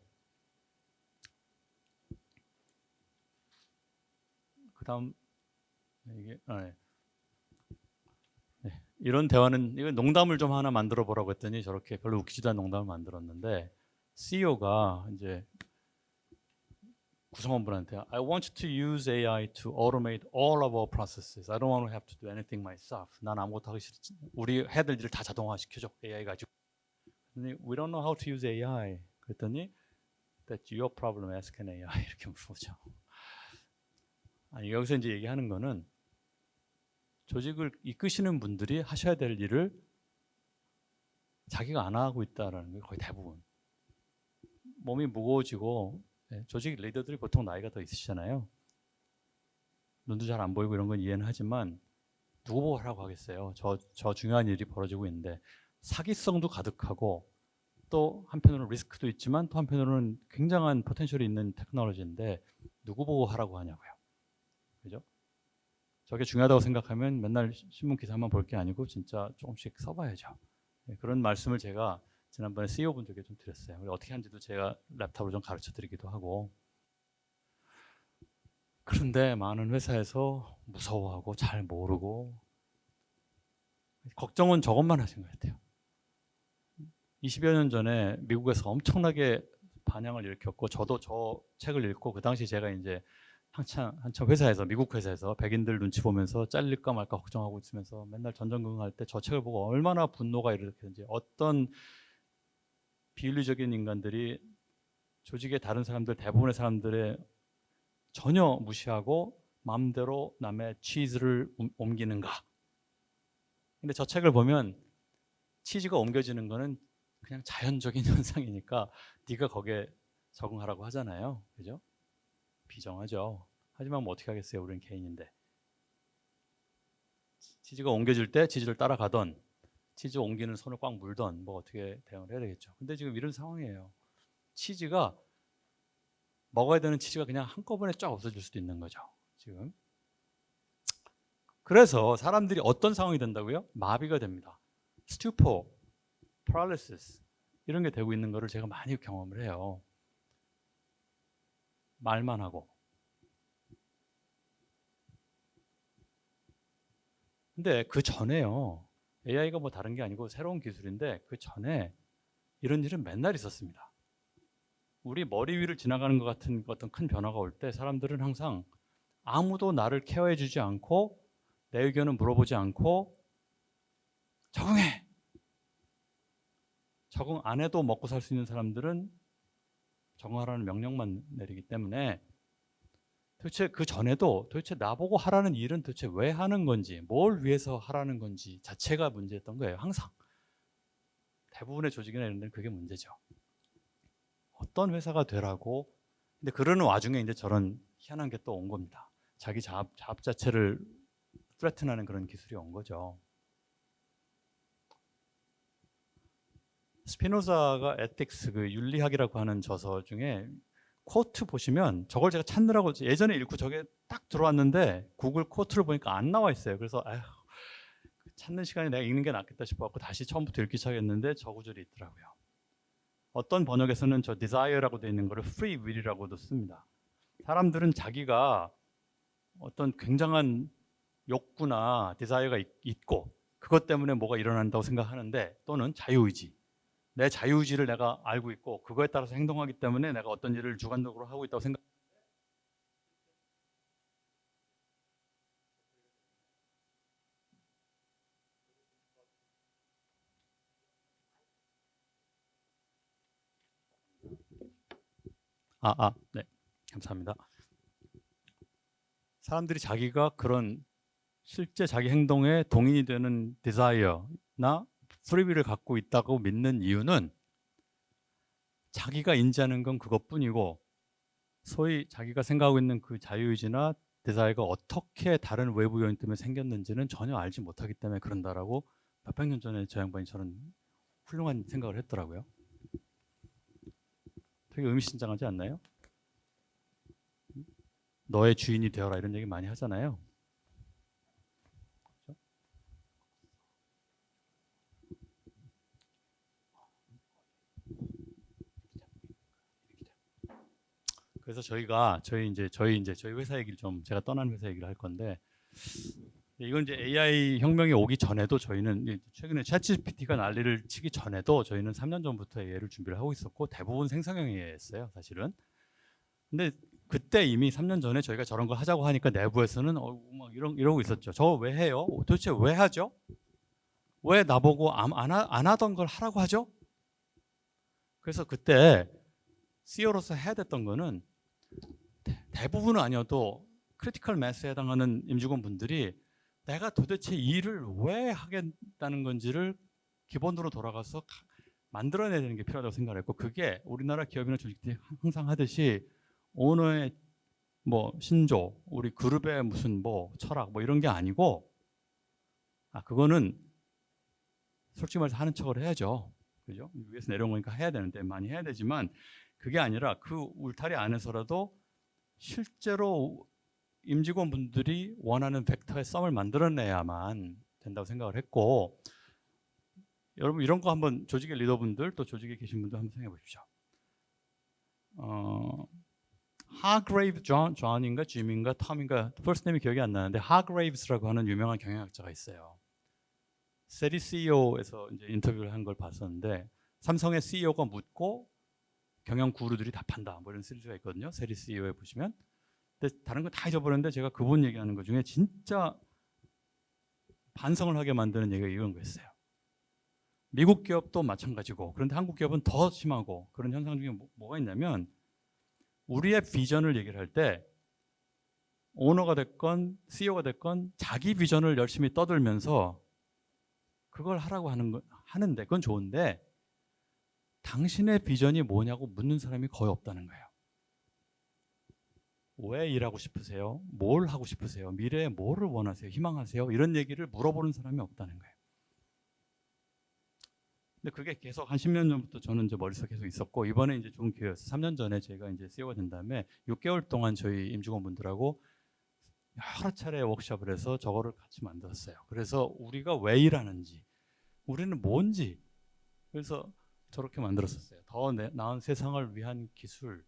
그 다음 이게 네. 이런 대화는 이거 농담을 좀 하나 만들어 보라고 했더니 저렇게 별로 웃기지도 않은 농담을 만들었는데 CEO가 이제 구성원분한테 I want to use AI to automate all of our processes. I don't want to have to do anything myself. 난 아무것도 하기 싫지. 우리 해야 될 일을 다 자동화시켜줘. AI 가지고. We don't know how to use AI. 그랬더니 That's your problem. Ask an AI. 이렇게 물어보죠. 아니 여기서 이제 얘기하는 거는 조직을 이끄시는 분들이 하셔야 될 일을 자기가 안 하고 있다라는 게 거의 대부분. 몸이 무거워지고 조직 리더들이 보통 나이가 더 있으시잖아요. 눈도 잘 안 보이고 이런 건 이해는 하지만 누구 보고 하라고 하겠어요. 저 중요한 일이 벌어지고 있는데 사기성도 가득하고 또 한편으로는 리스크도 있지만 또 한편으로는 굉장한 포텐셜이 있는 테크놀로지인데 누구 보고 하라고 하냐고요. 그죠? 저게 중요하다고 생각하면 맨날 신문 기사만 볼 게 아니고 진짜 조금씩 써봐야죠. 그런 말씀을 제가 지난번에 CEO분들께 좀 드렸어요. 어떻게 하는지도 제가 랩탑으로 좀 가르쳐 드리기도 하고. 그런데 많은 회사에서 무서워하고 잘 모르고 걱정은 저것만 하신 것 같아요. 20여 년 전에 미국에서 엄청나게 반향을 일으켰고 저도 저 책을 읽고 그 당시 제가 이제 한참 회사에서 미국 회사에서 백인들 눈치 보면서 잘릴까 말까 걱정하고 있으면서 맨날 전전긍긍할 때 저 책을 보고 얼마나 분노가 일으켰는지 어떤 비윤리적인 인간들이 조직의 다른 사람들 대부분의 사람들의 전혀 무시하고 마음대로 남의 치즈를 옮기는가. 근데 저 책을 보면 치즈가 옮겨지는 거는 그냥 자연적인 현상이니까 네가 거기에 적응하라고 하잖아요. 그죠? 비정하죠. 하지만 뭐 어떻게 하겠어요. 우리는 개인인데. 치즈가 옮겨질 때 치즈를 따라가던 치즈 옮기는 손을 꽉 물던 뭐 어떻게 대응을 해야 되겠죠. 근데 지금 이런 상황이에요. 치즈가 먹어야 되는 치즈가 그냥 한꺼번에 쫙 없어질 수도 있는 거죠. 지금. 그래서 사람들이 어떤 상황이 된다고요? 마비가 됩니다. 스튜포, paralysis 이런 게 되고 있는 거를 제가 많이 경험을 해요. 말만 하고. 근데 그 전에요. AI가 뭐 다른 게 아니고 새로운 기술인데 그 전에 이런 일은 맨날 있었습니다. 우리 머리 위를 지나가는 것 같은 어떤 큰 변화가 올 때 사람들은 항상 아무도 나를 케어해주지 않고 내 의견은 물어보지 않고 적응해! 적응 안 해도 먹고 살 수 있는 사람들은 적응하라는 명령만 내리기 때문에 도대체 그 전에도 도대체 나보고 하라는 일은 도대체 왜 하는 건지, 뭘 위해서 하라는 건지 자체가 문제였던 거예요. 항상. 대부분의 조직이나 이런 데는 그게 문제죠. 어떤 회사가 되라고. 근데 그러는 와중에 이제 저런 희한한 게 또 온 겁니다. 자기 자업 자체를 threaten하는 그런 기술이 온 거죠. 스피노자가 에틱스, 그 윤리학이라고 하는 저서 중에 코트 보시면 저걸 제가 찾느라고 예전에 읽고 저게 딱 들어왔는데 구글 코트를 보니까 안 나와 있어요. 그래서 아휴, 찾는 시간에 내가 읽는 게 낫겠다 싶어갖고 다시 처음부터 읽기 시작했는데 저 구절이 있더라고요. 어떤 번역에서는 저 desire라고 되어 있는 거를 free will이라고도 씁니다. 사람들은 자기가 어떤 굉장한 욕구나 desire가 있고 그것 때문에 뭐가 일어난다고 생각하는데, 또는 자유의지, 내 자유의지를 내가 알고 있고 그거에 따라서 행동하기 때문에 내가 어떤 일을 주관적으로 하고 있다고 생각. 네, 감사합니다. 사람들이 자기가 그런 실제 자기 행동에 동인이 되는 desire나 프리윌을 갖고 있다고 믿는 이유는 자기가 인지하는 건 그것뿐이고, 소위 자기가 생각하고 있는 그 자유의지나 desire가 어떻게 다른 외부 요인 때문에 생겼는지는 전혀 알지 못하기 때문에 그런다라고 몇백 년 전에 저 양반이 저런 훌륭한 생각을 했더라고요. 되게 의미심장하지 않나요? 너의 주인이 되어라 이런 얘기 많이 하잖아요. 그래서 저희 회사 얘기를 좀, 제가 떠난 회사 얘기를 할 건데, 이건 이제 AI 혁명이 오기 전에도 저희는, 최근에 챗GPT가 난리를 치기 전에도 저희는 3년 전부터 AI를 준비를 하고 있었고 대부분 생성형 AI였어요, 사실은. 근데 그때 이미 3년 전에 저희가 저런 거 하자고 하니까 내부에서는 막 이러고 있었죠. 저거 왜 해요? 도대체 왜 하죠? 왜 나보고 안 하던 걸 하라고 하죠? 그래서 그때 CEO로서 해야 됐던 거는, 대부분은 아니어도 크리티컬 매스에 해당하는 임직원분들이 내가 도대체 이 일을 왜 하겠다는 건지를 기본으로 돌아가서 만들어내야 되는 게 필요하다고 생각을 했고, 그게 우리나라 기업이나 조직들이 항상 하듯이 오너의 뭐 신조, 우리 그룹의 무슨 뭐 철학 뭐 이런 게 아니고, 그거는 솔직히 말해서 하는 척을 해야죠. 그죠? 위에서 내려온 거니까 해야 되는데 많이 해야 되지만, 그게 아니라 그 울타리 안에서라도 실제로 임직원분들이 원하는 벡터의 썸을 만들어내야만 된다고 생각을 했고, 여러분 이런 거 한번, 조직의 리더분들 또 조직에 계신 분들 한번 생각해 보십시오. 하그레이브 존인가 짐인가 톰인가 퍼스트 네임이 기억이 안 나는데, 하그레이브스라고 하는 유명한 경영학자가 있어요. 세리 CEO에서 이제 인터뷰를 한 걸 봤었는데, 삼성의 CEO가 묻고 경영 구루들이 답한다 뭐 이런 시리즈가 있거든요. 세리 CEO에 보시면. 근데 다른 건 다 잊어버렸는데 제가 그분 얘기하는 것 중에 진짜 반성을 하게 만드는 얘기가 이런 거였어요. 미국 기업도 마찬가지고, 그런데 한국 기업은 더 심하고, 그런 현상 중에 뭐가 있냐면, 우리의 비전을 얘기를 할 때 오너가 됐건 CEO가 됐건 자기 비전을 열심히 떠들면서 그걸 하라고 하는데 그건 좋은데, 당신의 비전이 뭐냐고 묻는 사람이 거의 없다는 거예요. 왜 일하고 싶으세요? 뭘 하고 싶으세요? 미래에 뭐를 원하세요? 희망하세요? 이런 얘기를 물어보는 사람이 없다는 거예요. 근데 그게 계속 한 10년 전부터 저는 이제 머릿속에 계속 있었고, 이번에 이제 좋은 기회였어요. 3년 전에 제가 이제 CEO가 된 다음에 6개월 동안 저희 임직원분들하고 여러 차례 워크숍을 해서 저거를 같이 만들었어요. 그래서 우리가 왜 일하는지, 우리는 뭔지, 그래서 저렇게 만들었었어요. 더 나은 세상을 위한 기술.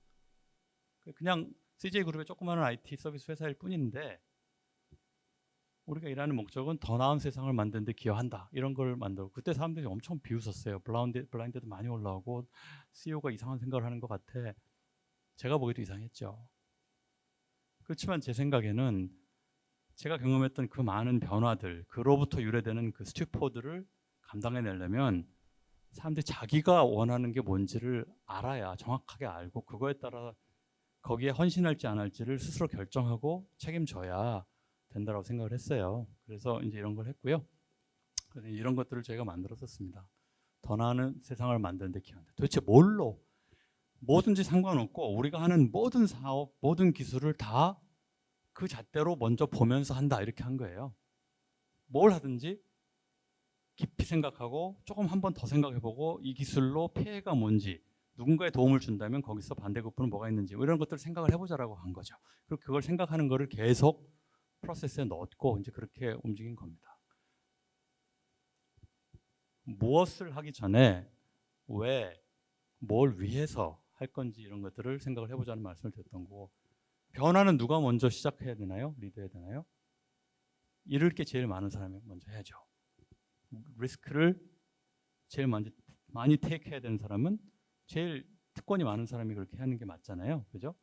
그냥 CJ그룹의 조그마한 IT 서비스 회사일 뿐인데 우리가 일하는 목적은 더 나은 세상을 만드는 데 기여한다. 이런 걸 만들고 그때 사람들이 엄청 비웃었어요. 블라인드도 많이 올라오고 CEO가 이상한 생각을 하는 것 같아. 제가 보기에도 이상했죠. 그렇지만 제 생각에는 제가 경험했던 그 많은 변화들, 그로부터 유래되는 그 스튜포들을 감당해내려면 사람들이 자기가 원하는 게 뭔지를 알아야, 정확하게 알고 그거에 따라 거기에 헌신할지 안 할지를 스스로 결정하고 책임져야 된다고 생각을 했어요. 그래서 이제 이런 걸 했고요. 이런 것들을 저희가 만들었었습니다. 더 나은 세상을 만드는 데 기여한다. 도대체 뭘로? 뭐든지 상관없고 우리가 하는 모든 사업, 모든 기술을 다 그 잣대로 먼저 보면서 한다. 이렇게 한 거예요. 뭘 하든지 깊이 생각하고 조금 한 번 더 생각해보고 이 기술로 폐해가 뭔지, 누군가의 도움을 준다면 거기서 반대급부는 뭐가 있는지 이런 것들을 생각을 해보자라고 한 거죠. 그리고 그걸 생각하는 거를 계속 프로세스에 넣었고 이제 그렇게 움직인 겁니다. 무엇을 하기 전에 왜, 뭘 위해서 할 건지 이런 것들을 생각을 해보자는 말씀을 드렸던 거고, 변화는 누가 먼저 시작해야 되나요? 리드해야 되나요? 잃을 게 제일 많은 사람이 먼저 해야죠. 리스크를 제일 많이 테이크해야 되는 사람은 제일 특권이 많은 사람이 그렇게 하는 게 맞잖아요. 그죠?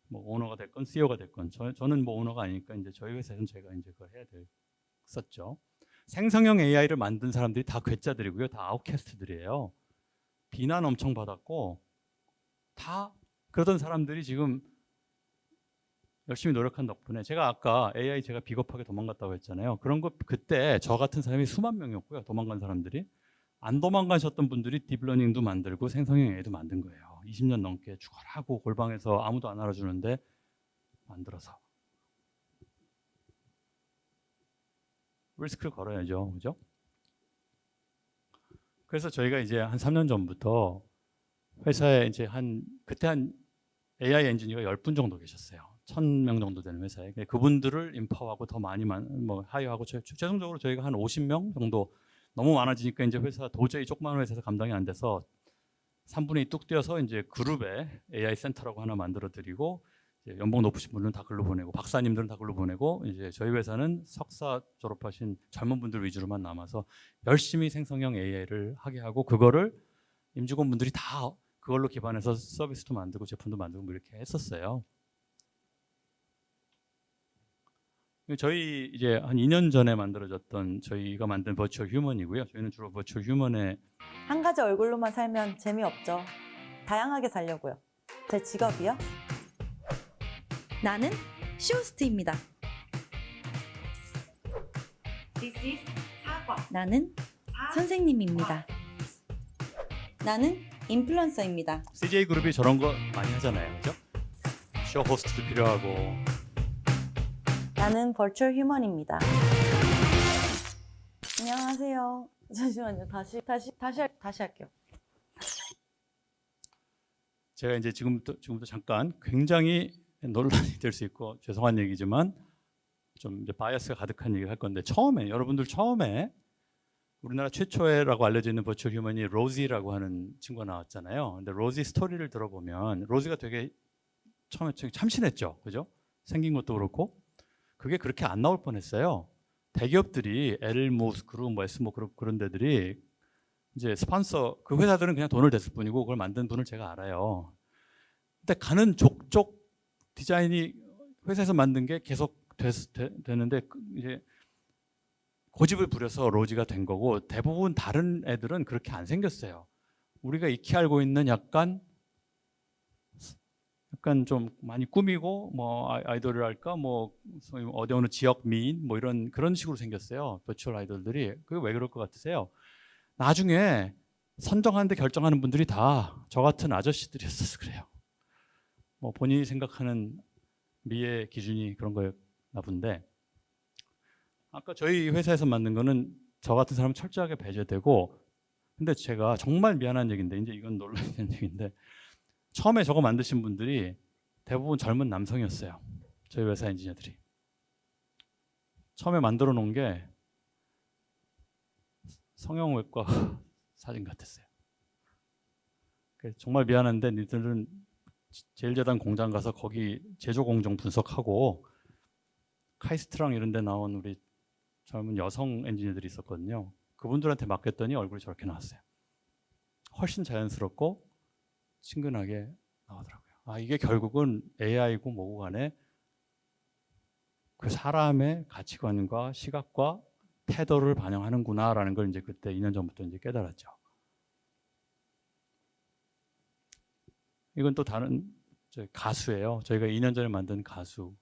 뭐 오너가 됐건 CEO가 됐건 저는 뭐 오너가 아니니까 이제 저희 회사에서는 제가 이제 그걸 해야 됐었죠. 생성형 AI를 만든 사람들이 다 괴짜들이고요. 다 아웃캐스트들이에요. 비난 엄청 받았고 다 그러던 사람들이 지금 열심히 노력한 덕분에 제가 아까 AI 제가 비겁하게 도망갔다고 했잖아요. 그런 거 그때 저 같은 사람이 수만 명이었고요. 도망간 사람들이. 안 도망가셨던 분들이 딥러닝도 만들고 생성형 AI도 만든 거예요. 20년 넘게 죽어라고 골방에서 아무도 안 알아주는데 만들어서. 리스크를 걸어야죠. 그죠? 그래서 저희가 이제 한 3년 전부터 회사에 이제 그때 한 AI 엔지니어가 10분 정도 계셨어요. 1000명 정도 되는 회사에. 그분들을 인파하고 더 많이 하이어하고 최종적으로 저희가 한 50명 정도 너무 많아지니까 이제 회사 도저히 조그마한 회사에서 감당이 안 돼서 3분의 2 뚝 떼어서 이제 그룹에 AI 센터라고 하나 만들어 드리고 연봉 높으신 분들은 다 글로 보내고 박사님들은 다 글로 보내고 이제 저희 회사는 석사 졸업하신 젊은 분들 위주로만 남아서 열심히 생성형 AI를 하게 하고 그거를 임직원분들이 다 그걸로 기반해서 서비스도 만들고 제품도 만들고 뭐 이렇게 했었어요. 저희 이제 한 2년 전에 만들어졌던 저희가 만든 버추얼 휴먼이고요. 저희는 주로 버추얼 휴먼에 한 가지 얼굴로만 살면 재미없죠. 다양하게 살려고요. 제 직업이요? 나는 쇼호스트입니다. This is 사과. 나는 선생님입니다. 나는 인플루언서입니다. CJ 그룹이 저런 거 많이 하잖아요, 그죠? 쇼 호스트도 필요하고. 나는 버추얼 휴먼입니다. 안녕하세요. 잠시만요. 다시 할게요. 제가 이제 지금부터 잠깐 굉장히 논란이 될 수 있고 죄송한 얘기지만 좀 이제 바이어스가 가득한 얘기를 할 건데 여러분들 처음에 우리나라 최초라고 알려져 있는 버추얼 휴먼이 로지라고 하는 친구가 나왔잖아요. 근데 로지 스토리를 들어보면 로지가 되게 처음에 참신했죠, 그죠? 생긴 것도 그렇고 그게 그렇게 안 나올 뻔했어요. 대기업들이 그룹, 에스모 그룹 그런 데들이 이제 스폰서 그 회사들은 그냥 돈을 댔을 뿐이고 그걸 만든 분을 제가 알아요. 근데 가는 족족 디자인이 회사에서 만든 게 계속 되는데 이제 고집을 부려서 로지가 된 거고 대부분 다른 애들은 그렇게 안 생겼어요. 우리가 익히 알고 있는 약간 좀 많이 꾸미고 뭐 아이돌을 할까 뭐 어느 지역 미인 뭐 그런 식으로 생겼어요. 버추얼 아이돌들이. 그게 왜 그럴 것 같으세요? 나중에 선정하는데 결정하는 분들이 다 저 같은 아저씨들이었어서 그래요. 뭐 본인이 생각하는 미의 기준이 그런 거였나 본데 아까 저희 회사에서 만든 거는 저 같은 사람은 철저하게 배제되고 근데 제가 정말 미안한 얘기인데 이제 이건 논란이 되는 얘기인데 처음에 저거 만드신 분들이 대부분 젊은 남성이었어요. 저희 회사 엔지니어들이. 처음에 만들어 놓은 게 성형외과 사진 같았어요. 정말 미안한데 니들은 제일재단 공장 가서 거기 제조 공정 분석하고 카이스트랑 이런 데 나온 우리 젊은 여성 엔지니어들이 있었거든요. 그분들한테 맡겼더니 얼굴이 저렇게 나왔어요. 훨씬 자연스럽고 친근하게 나오더라고요. 아, 이게 결국은 AI고 뭐고 간에 그 사람의 가치관과 시각과 태도를 반영하는구나라는 걸 이제 그때 2년 전부터 이제 깨달았죠. 이건 또 다른 가수예요. 저희가 2년 전에 만든 가수.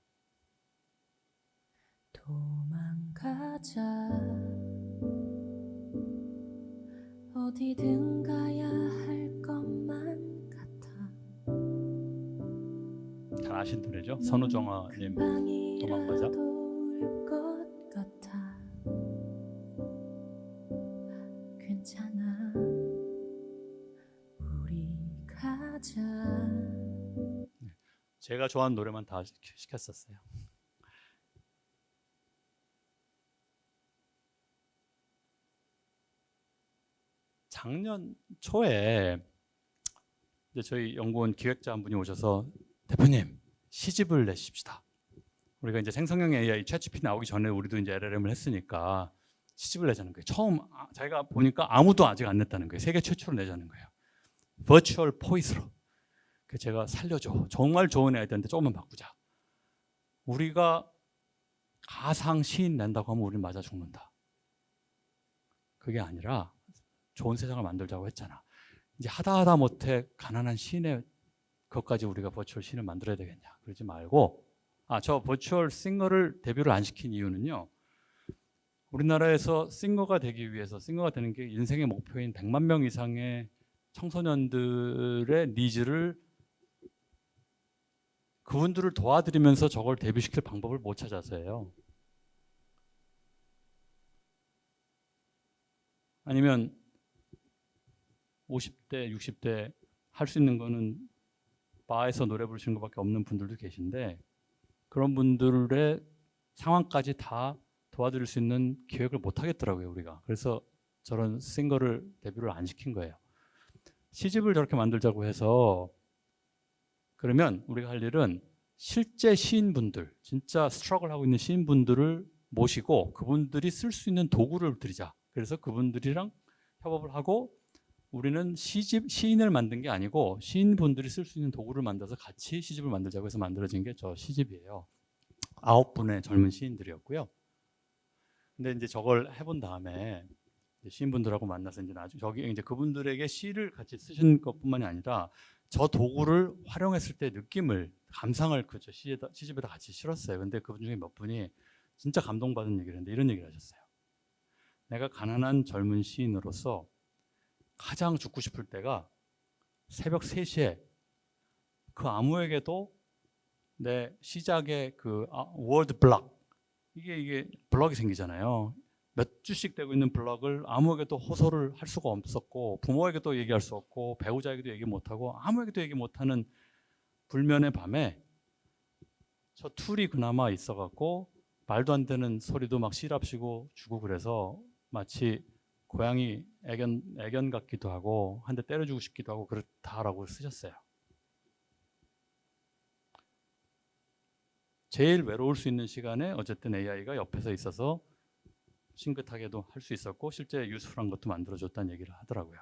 도망가자 어디든 가야 할 것만 같아 잘 아신 노래죠? 선우정아님 도망가자. 올 것 같아 괜찮아 우리 가자 제가 좋아하는 노래만 다 시켰었어요. 작년 초에 이제 저희 연구원 기획자 한 분이 오셔서 대표님 시집을 내십시다. 우리가 이제 생성형 AI 챗GPT 나오기 전에 우리도 이제 LLM을 했으니까 시집을 내자는 거예요. 처음 자기가 보니까 아무도 아직 안 냈다는 거예요. 세계 최초로 내자는 거예요. 버추얼 포이스로. 그 제가 살려줘. 정말 좋은 아이디어인데 조금만 바꾸자. 우리가 가상 시인 낸다고 하면 우리는 맞아 죽는다. 그게 아니라 좋은 세상을 만들자고 했잖아. 이제 하다 못해 가난한 시인의 것까지 우리가 버추얼 시인을 만들어야 되겠냐. 그러지 말고 저 버추얼 싱어를 데뷔를 안 시킨 이유는요. 우리나라에서 싱어가 되기 위해서 싱어가 되는 게 인생의 목표인 100만 명 이상의 청소년들의 니즈를 그분들을 도와드리면서 저걸 데뷔시킬 방법을 못 찾아서예요. 아니면 50대, 60대 할 수 있는 거는 바에서 노래 부르시는 것밖에 없는 분들도 계신데 그런 분들의 상황까지 다 도와드릴 수 있는 기획을 못 하겠더라고요, 우리가. 그래서 저런 싱거를 데뷔를 안 시킨 거예요. 시집을 저렇게 만들자고 해서 그러면 우리가 할 일은 실제 시인분들, 진짜 스트러글 하고 있는 시인분들을 모시고 그분들이 쓸 수 있는 도구를 드리자. 그래서 그분들이랑 협업을 하고 우리는 시인을 만든 게 아니고 시인분들이 쓸 수 있는 도구를 만들어서 같이 시집을 만들자고 해서 만들어진 게 저 시집이에요. 9분의 젊은 시인들이었고요. 근데 이제 저걸 해본 다음에 시인분들하고 만나서 이제 나중에 저기 이제 그분들에게 시를 같이 쓰신 것뿐만이 아니라 저 도구를 활용했을 때 느낌을 감상을 그 시집에다 같이 실었어요. 근데 그분 중에 몇 분이 진짜 감동받은 얘기를 했는데 이런 얘기를 하셨어요. 내가 가난한 젊은 시인으로서 가장 죽고 싶을 때가 새벽 3시에 그 아무에게도 내 시작의 그 워드 블럭 이게 블럭이 생기잖아요. 몇 주씩 되고 있는 블럭을 아무에게도 호소를 할 수가 없었고 부모에게도 얘기할 수 없고 배우자에게도 얘기 못하고 아무에게도 얘기 못하는 불면의 밤에 저 툴이 그나마 있어갖고 말도 안 되는 소리도 막 시랍시고 주고 그래서 마치 고양이 애견 같기도 하고 한 대 때려주고 싶기도 하고 그렇다라고 쓰셨어요. 제일 외로울 수 있는 시간에 어쨌든 AI가 옆에서 있어서 싱긋하게도 할 수 있었고 실제 유스풀한 것도 만들어줬다는 얘기를 하더라고요.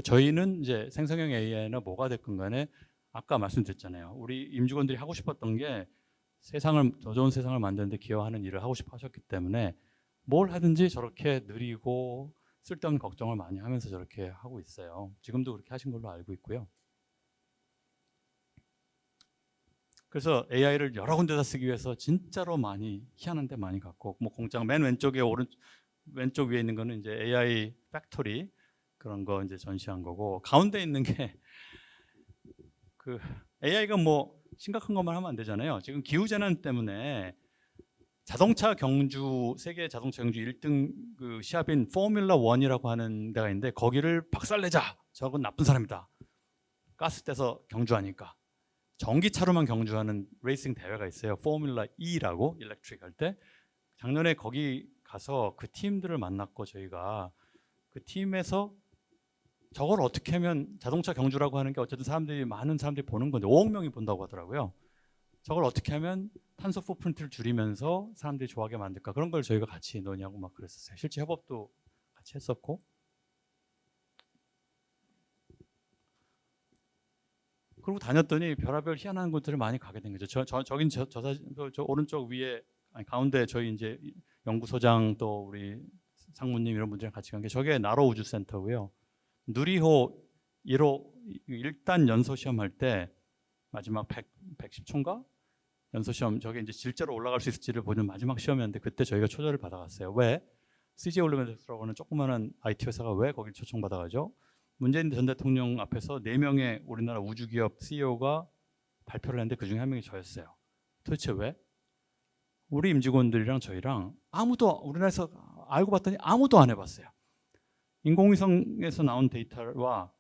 저희는 이제 생성형 AI나 뭐가 됐건 간에 아까 말씀드렸잖아요. 우리 임직원들이 하고 싶었던 게 더 좋은 세상을 만드는 데 기여하는 일을 하고 싶어 하셨기 때문에 뭘 하든지 저렇게 느리고 쓸데없는 걱정을 많이 하면서 저렇게 하고 있어요. 지금도 그렇게 하신 걸로 알고 있고요. 그래서 AI를 여러 군데다 쓰기 위해서 진짜로 많이 희한한 데 많이 갖고 뭐 공장 맨 왼쪽 위에 있는 거는 이제 AI 팩토리 그런 거 이제 전시한 거고 가운데 있는 게 그 AI가 뭐 심각한 것만 하면 안 되잖아요. 지금 기후 재난 때문에 자동차 경주 세계 자동차 경주 1등 그 시합인 포뮬러 1이라고 하는 데가 있는데 거기를 박살내자. 저건 나쁜 사람이다. 가스 떼서 경주하니까. 전기차로만 경주하는 레이싱 대회가 있어요. 포뮬러 E라고 일렉트릭 할 때. 작년에 거기 가서 그 팀들을 만났고 저희가 그 팀에서 저걸 어떻게 하면 자동차 경주라고 하는 게 어쨌든 많은 사람들이 보는 건데 5억 명이 본다고 하더라고요. 저걸 어떻게 하면 탄소 풋프린트를 줄이면서 사람들이 좋아하게 만들까? 그런 걸 저희가 같이 논의하고 막 그랬었어요. 실제 협업도 같이 했었고. 그리고 다녔더니 별의별 희한한 곳들을 많이 가게 된 거죠. 저 오른쪽 위에 아니, 가운데 저희 이제 연구소장 또 우리 상무님 이런 분들이랑 같이 간 게 저게 나로 우주센터고요. 누리호 1호 1단 연소 시험 할 때 마지막 110초인가? 연소 시험 저게 이제 실제로 올라갈 수 있을지를 보는 마지막 시험이었는데 그때 저희가 초대를 받아갔어요. 왜? CJ 올리메드스라고 하는 조그마한 IT 회사가 왜 거길 초청받아가죠? 문재인 전 대통령 앞에서 4명의 우리나라 우주기업 CEO가 발표를 했는데 그중에 한 명이 저였어요. 도대체 왜? 우리 임직원들이랑 저희랑 아무도 우리나라에서 알고 봤더니 아무도 안 해봤어요. 인공위성에서 나온 데이터와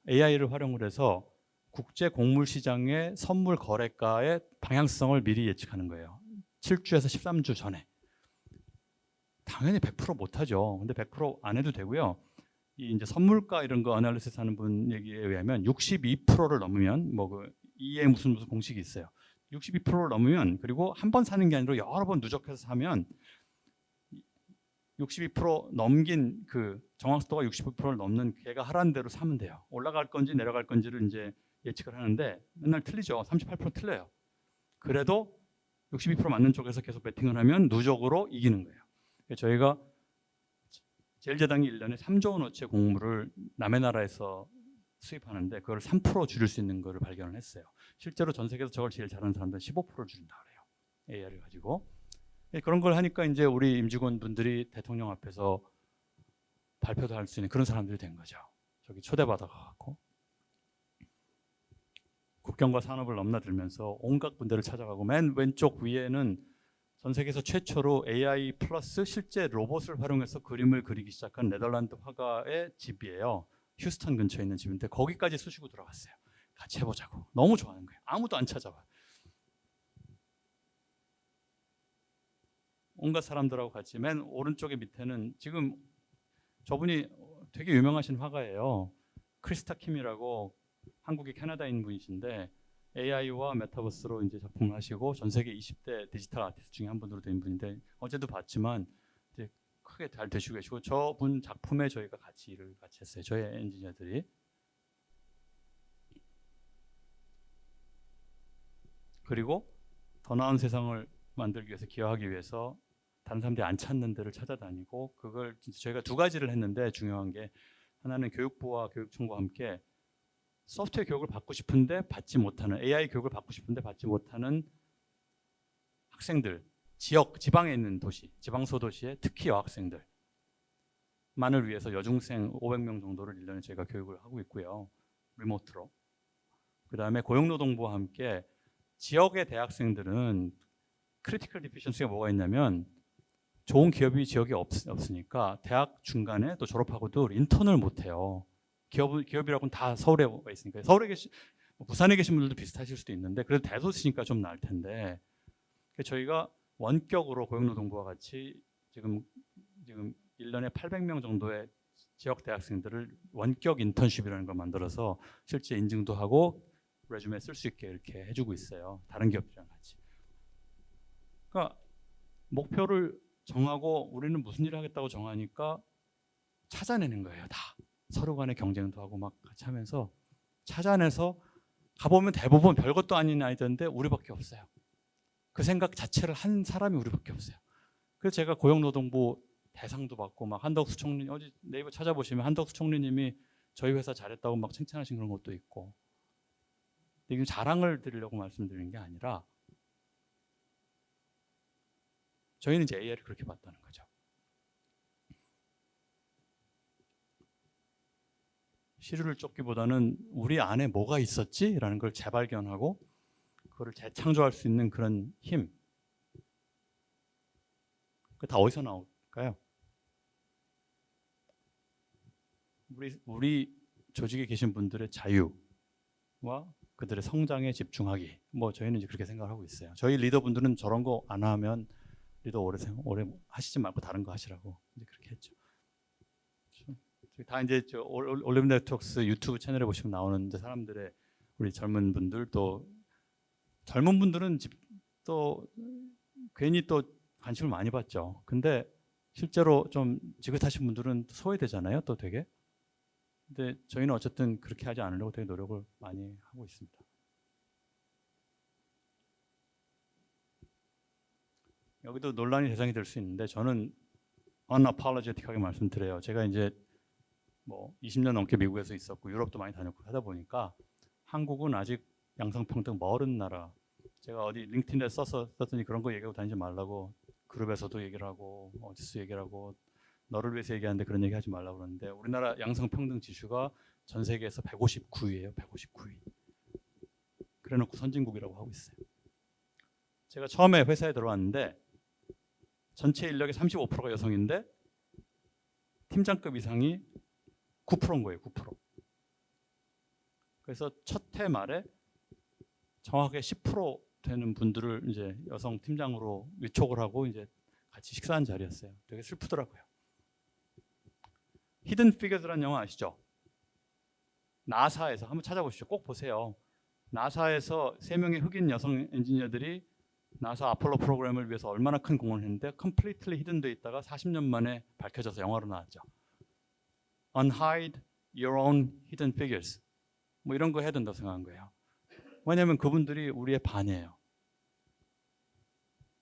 AI를 활용을 해서 국제 곡물 시장의 선물 거래가의 방향성을 미리 예측하는 거예요. 7주에서 13주 전에. 당연히 100% 못하죠. 근데 100%안 해도 되고요. 이 이제 선물가 이런 거 애널리시스 하는 분 얘기에 의하면 62%를 넘으면 뭐 그 이에 무슨 공식이 있어요. 62%를 넘으면 그리고 한 번 사는 게 아니라 여러 번 누적해서 사면 62% 넘긴 그 정확도가 60%를 넘는 걔가 하라는 대로 사면 돼요. 올라갈 건지 내려갈 건지를 이제 예측을 하는데 맨날 틀리죠. 38% 틀려요. 그래도 62% 맞는 쪽에서 계속 배팅을 하면 누적으로 이기는 거예요. 저희가 제일제당이 1년에 3조 원어치의 곡물을 남의 나라에서 수입하는데 그걸 3% 줄일 수 있는 거를 발견을 했어요. 실제로 전 세계에서 저걸 제일 잘하는 사람들은 15%를 줄인다 그래요. AI를 가지고. 그런 걸 하니까 이제 우리 임직원분들이 대통령 앞에서 발표도 할 수 있는 그런 사람들이 된 거죠. 저기 초대받아가고 국경과 산업을 넘나들면서 온갖 군데를 찾아가고 맨 왼쪽 위에는 전 세계에서 최초로 AI 플러스 실제 로봇을 활용해서 그림을 그리기 시작한 네덜란드 화가의 집이에요. 휴스턴 근처에 있는 집인데 거기까지 쑤시고 들어갔어요. 같이 해보자고. 너무 좋아하는 거예요. 아무도 안 찾아와요. 온갖 사람들하고 같이 맨 오른쪽에 밑에는 지금 저분이 되게 유명하신 화가예요. 크리스타 킴이라고 한국의 캐나다인 분이신데 AI와 메타버스로 이제 작품을 하시고 전 세계 20대 디지털 아티스트 중에 한 분으로 된 분인데 어제도 봤지만 이제 크게 잘 되시고 계시고 저분 작품에 저희가 같이 일을 같이 했어요. 저희 엔지니어들이. 그리고 더 나은 세상을 만들기 위해서 기여하기 위해서 다른 사람들이 안 찾는 데를 찾아다니고 그걸 저희가 두 가지를 했는데 중요한 게 하나는 교육부와 교육청과 함께 소프트웨어 교육을 받고 싶은데 받지 못하는 AI 교육을 받고 싶은데 받지 못하는 학생들 지방에 있는 도시 지방 소도시의 특히 여학생들만을 위해서 여중생 500명 정도를 1년에 저희가 교육을 하고 있고요. 리모트로. 그 다음에 고용노동부와 함께 지역의 대학생들은 크리티컬 디피션시가 뭐가 있냐면 좋은 기업이 지역에 없으니까 대학 중간에 또 졸업하고도 인턴을 못해요. 기업이라고는 다 서울에 와 있으니까 부산에 계신 분들도 비슷하실 수도 있는데 그래도 대도시니까 좀 나을 텐데 저희가 원격으로 고용노동부와 같이 지금 1년에 800명 정도의 지역 대학생들을 원격 인턴십이라는 걸 만들어서 실제 인증도 하고 레주메에 쓸 수 있게 이렇게 해주고 있어요. 다른 기업들이랑 같이. 그러니까 목표를 정하고 우리는 무슨 일을 하겠다고 정하니까 찾아내는 거예요. 다. 서로 간에 경쟁도 하고 막 같이 하면서 찾아내서 가보면 대부분 별것도 아닌 아이들인데 우리밖에 없어요. 그 생각 자체를 한 사람이 우리밖에 없어요. 그래서 제가 고용노동부 대상도 받고 막 한덕수 총리 어디 네이버 찾아보시면 한덕수 총리님이 저희 회사 잘했다고 막 칭찬하신 그런 것도 있고 이게 자랑을 드리려고 말씀드리는 게 아니라 저희는 이제 AI를 그렇게 봤다는 거죠. 시류를 쫓기보다는 우리 안에 뭐가 있었지라는 걸 재발견하고 그거를 재창조할 수 있는 그런 힘. 그 다 어디서 나올까요? 우리 조직에 계신 분들의 자유와 그들의 성장에 집중하기. 뭐 저희는 이제 그렇게 생각하고 있어요. 저희 리더분들은 저런 거 안 하면 리더 오래 하시지 말고 다른 거 하시라고 이제 그렇게 했죠. 다 이제 저 올리브 네트워크스 유튜브 채널에 보시면 나오는 이제 사람들의 우리 젊은 분들 또 젊은 분들은 또 괜히 또 관심을 많이 받죠. 근데 실제로 좀 지긋하신 분들은 소외되잖아요. 또 되게. 근데 저희는 어쨌든 그렇게 하지 않으려고 되게 노력을 많이 하고 있습니다. 여기도 논란이 대상이 될 수 있는데 저는 unapologetic하게 말씀드려요. 제가 이제 뭐 20년 넘게 미국에서 있었고 유럽도 많이 다녔고 하다 보니까 한국은 아직 양성평등 멀은 나라. 제가 어디 링크드인에 썼더니 그런 거 얘기하고 다니지 말라고 그룹에서도 얘기를 하고 어디서 얘기를 하고 너를 위해서 얘기하는데 그런 얘기 하지 말라고 그러는데 우리나라 양성평등 지수가 전 세계에서 159위예요. 159위. 그래놓고 선진국이라고 하고 있어요. 제가 처음에 회사에 들어왔는데 전체 인력의 35%가 여성인데 팀장급 이상이 9%인 거예요. 9%. 그래서 첫 해 말에 정확하게 10% 되는 분들을 이제 여성 팀장으로 위촉을 하고 이제 같이 식사한 자리였어요. 되게 슬프더라고요. 히든 피겨즈라는 영화 아시죠? 나사에서 한번 찾아보시죠. 꼭 보세요. 나사에서 3명의 흑인 여성 엔지니어들이 나사 아폴로 프로그램을 위해서 얼마나 큰 공헌을 했는데 completely hidden 돼 있다가 40년 만에 밝혀져서 영화로 나왔죠. Unhide your own hidden figures. 뭐 이런 거 해야 된다고 생각한 거예요. 왜냐하면 그분들이 우리의 반이에요.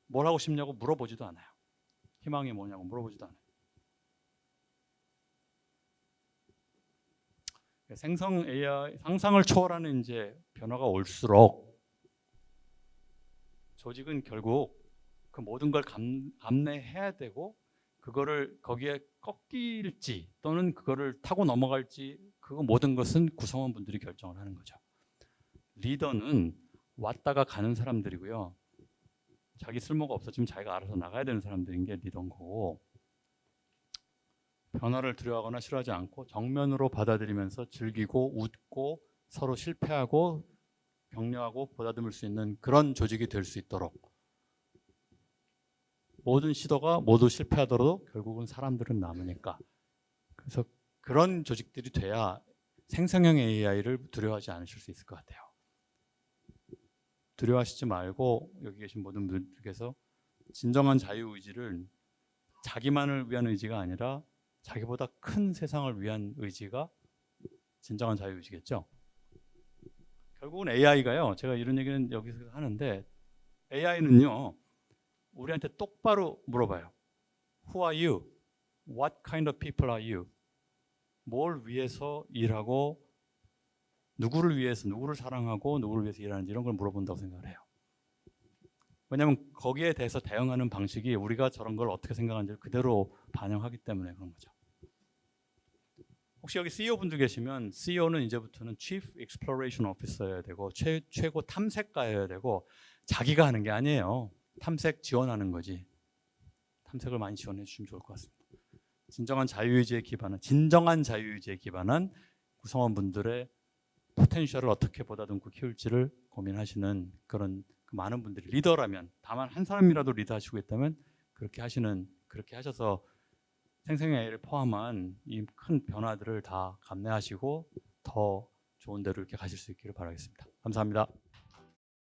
뭘 하고 싶냐고 물어보지도 않아요. 희망이 뭐냐고 물어보지도 않아요. 생성 AI 상상을 초월하는 이제 변화가 올수록 조직은 결국 그 모든 걸 감내해야 되고 그거를 거기에 꺾일지 또는 그거를 타고 넘어갈지 그거 모든 것은 구성원분들이 결정을 하는 거죠. 리더는 왔다가 가는 사람들이고요. 자기 쓸모가 없어지면 자기가 알아서 나가야 되는 사람들인 게 리더인 거고 변화를 두려워하거나 싫어하지 않고 정면으로 받아들이면서 즐기고 웃고 서로 실패하고 격려하고 보다듬을 수 있는 그런 조직이 될 수 있도록 모든 시도가 모두 실패하더라도 결국은 사람들은 남으니까 그래서 그런 조직들이 돼야 생성형 AI를 두려워하지 않으실 수 있을 것 같아요. 두려워하시지 말고 여기 계신 모든 분들께서 진정한 자유의지를 자기만을 위한 의지가 아니라 자기보다 큰 세상을 위한 의지가 진정한 자유의지겠죠. 결국은 AI가요. 제가 이런 얘기는 여기서 하는데 AI는요. 우리한테 똑바로 물어봐요. Who are you? What kind of people are you? 뭘 위해서 일하고 누구를 위해서 누구를 사랑하고 누구를 위해서 일하는지 이런 걸 물어본다고 생각을 해요. 왜냐하면 거기에 대해서 대응하는 방식이 우리가 저런 걸 어떻게 생각하는지를 그대로 반영하기 때문에 그런 거죠. 혹시 여기 CEO 분들 계시면 CEO는 이제부터는 Chief Exploration Officer여야 되고 최고 탐색가여야 되고 자기가 하는 게 아니에요. 탐색 지원하는 거지. 탐색을 많이 지원해 주시면 좋을 것 같습니다. 진정한 자유의지에 기반한 구성원분들의 포텐셜을 어떻게 보다듬고 키울지를 고민하시는 그런 많은 분들이 리더라면 다만 한 사람이라도 리더하시고 있다면 그렇게 하셔서 생성형 AI를 포함한 이 큰 변화들을 다 감내하시고 더 좋은 데로 이렇게 가실 수 있기를 바라겠습니다. 감사합니다.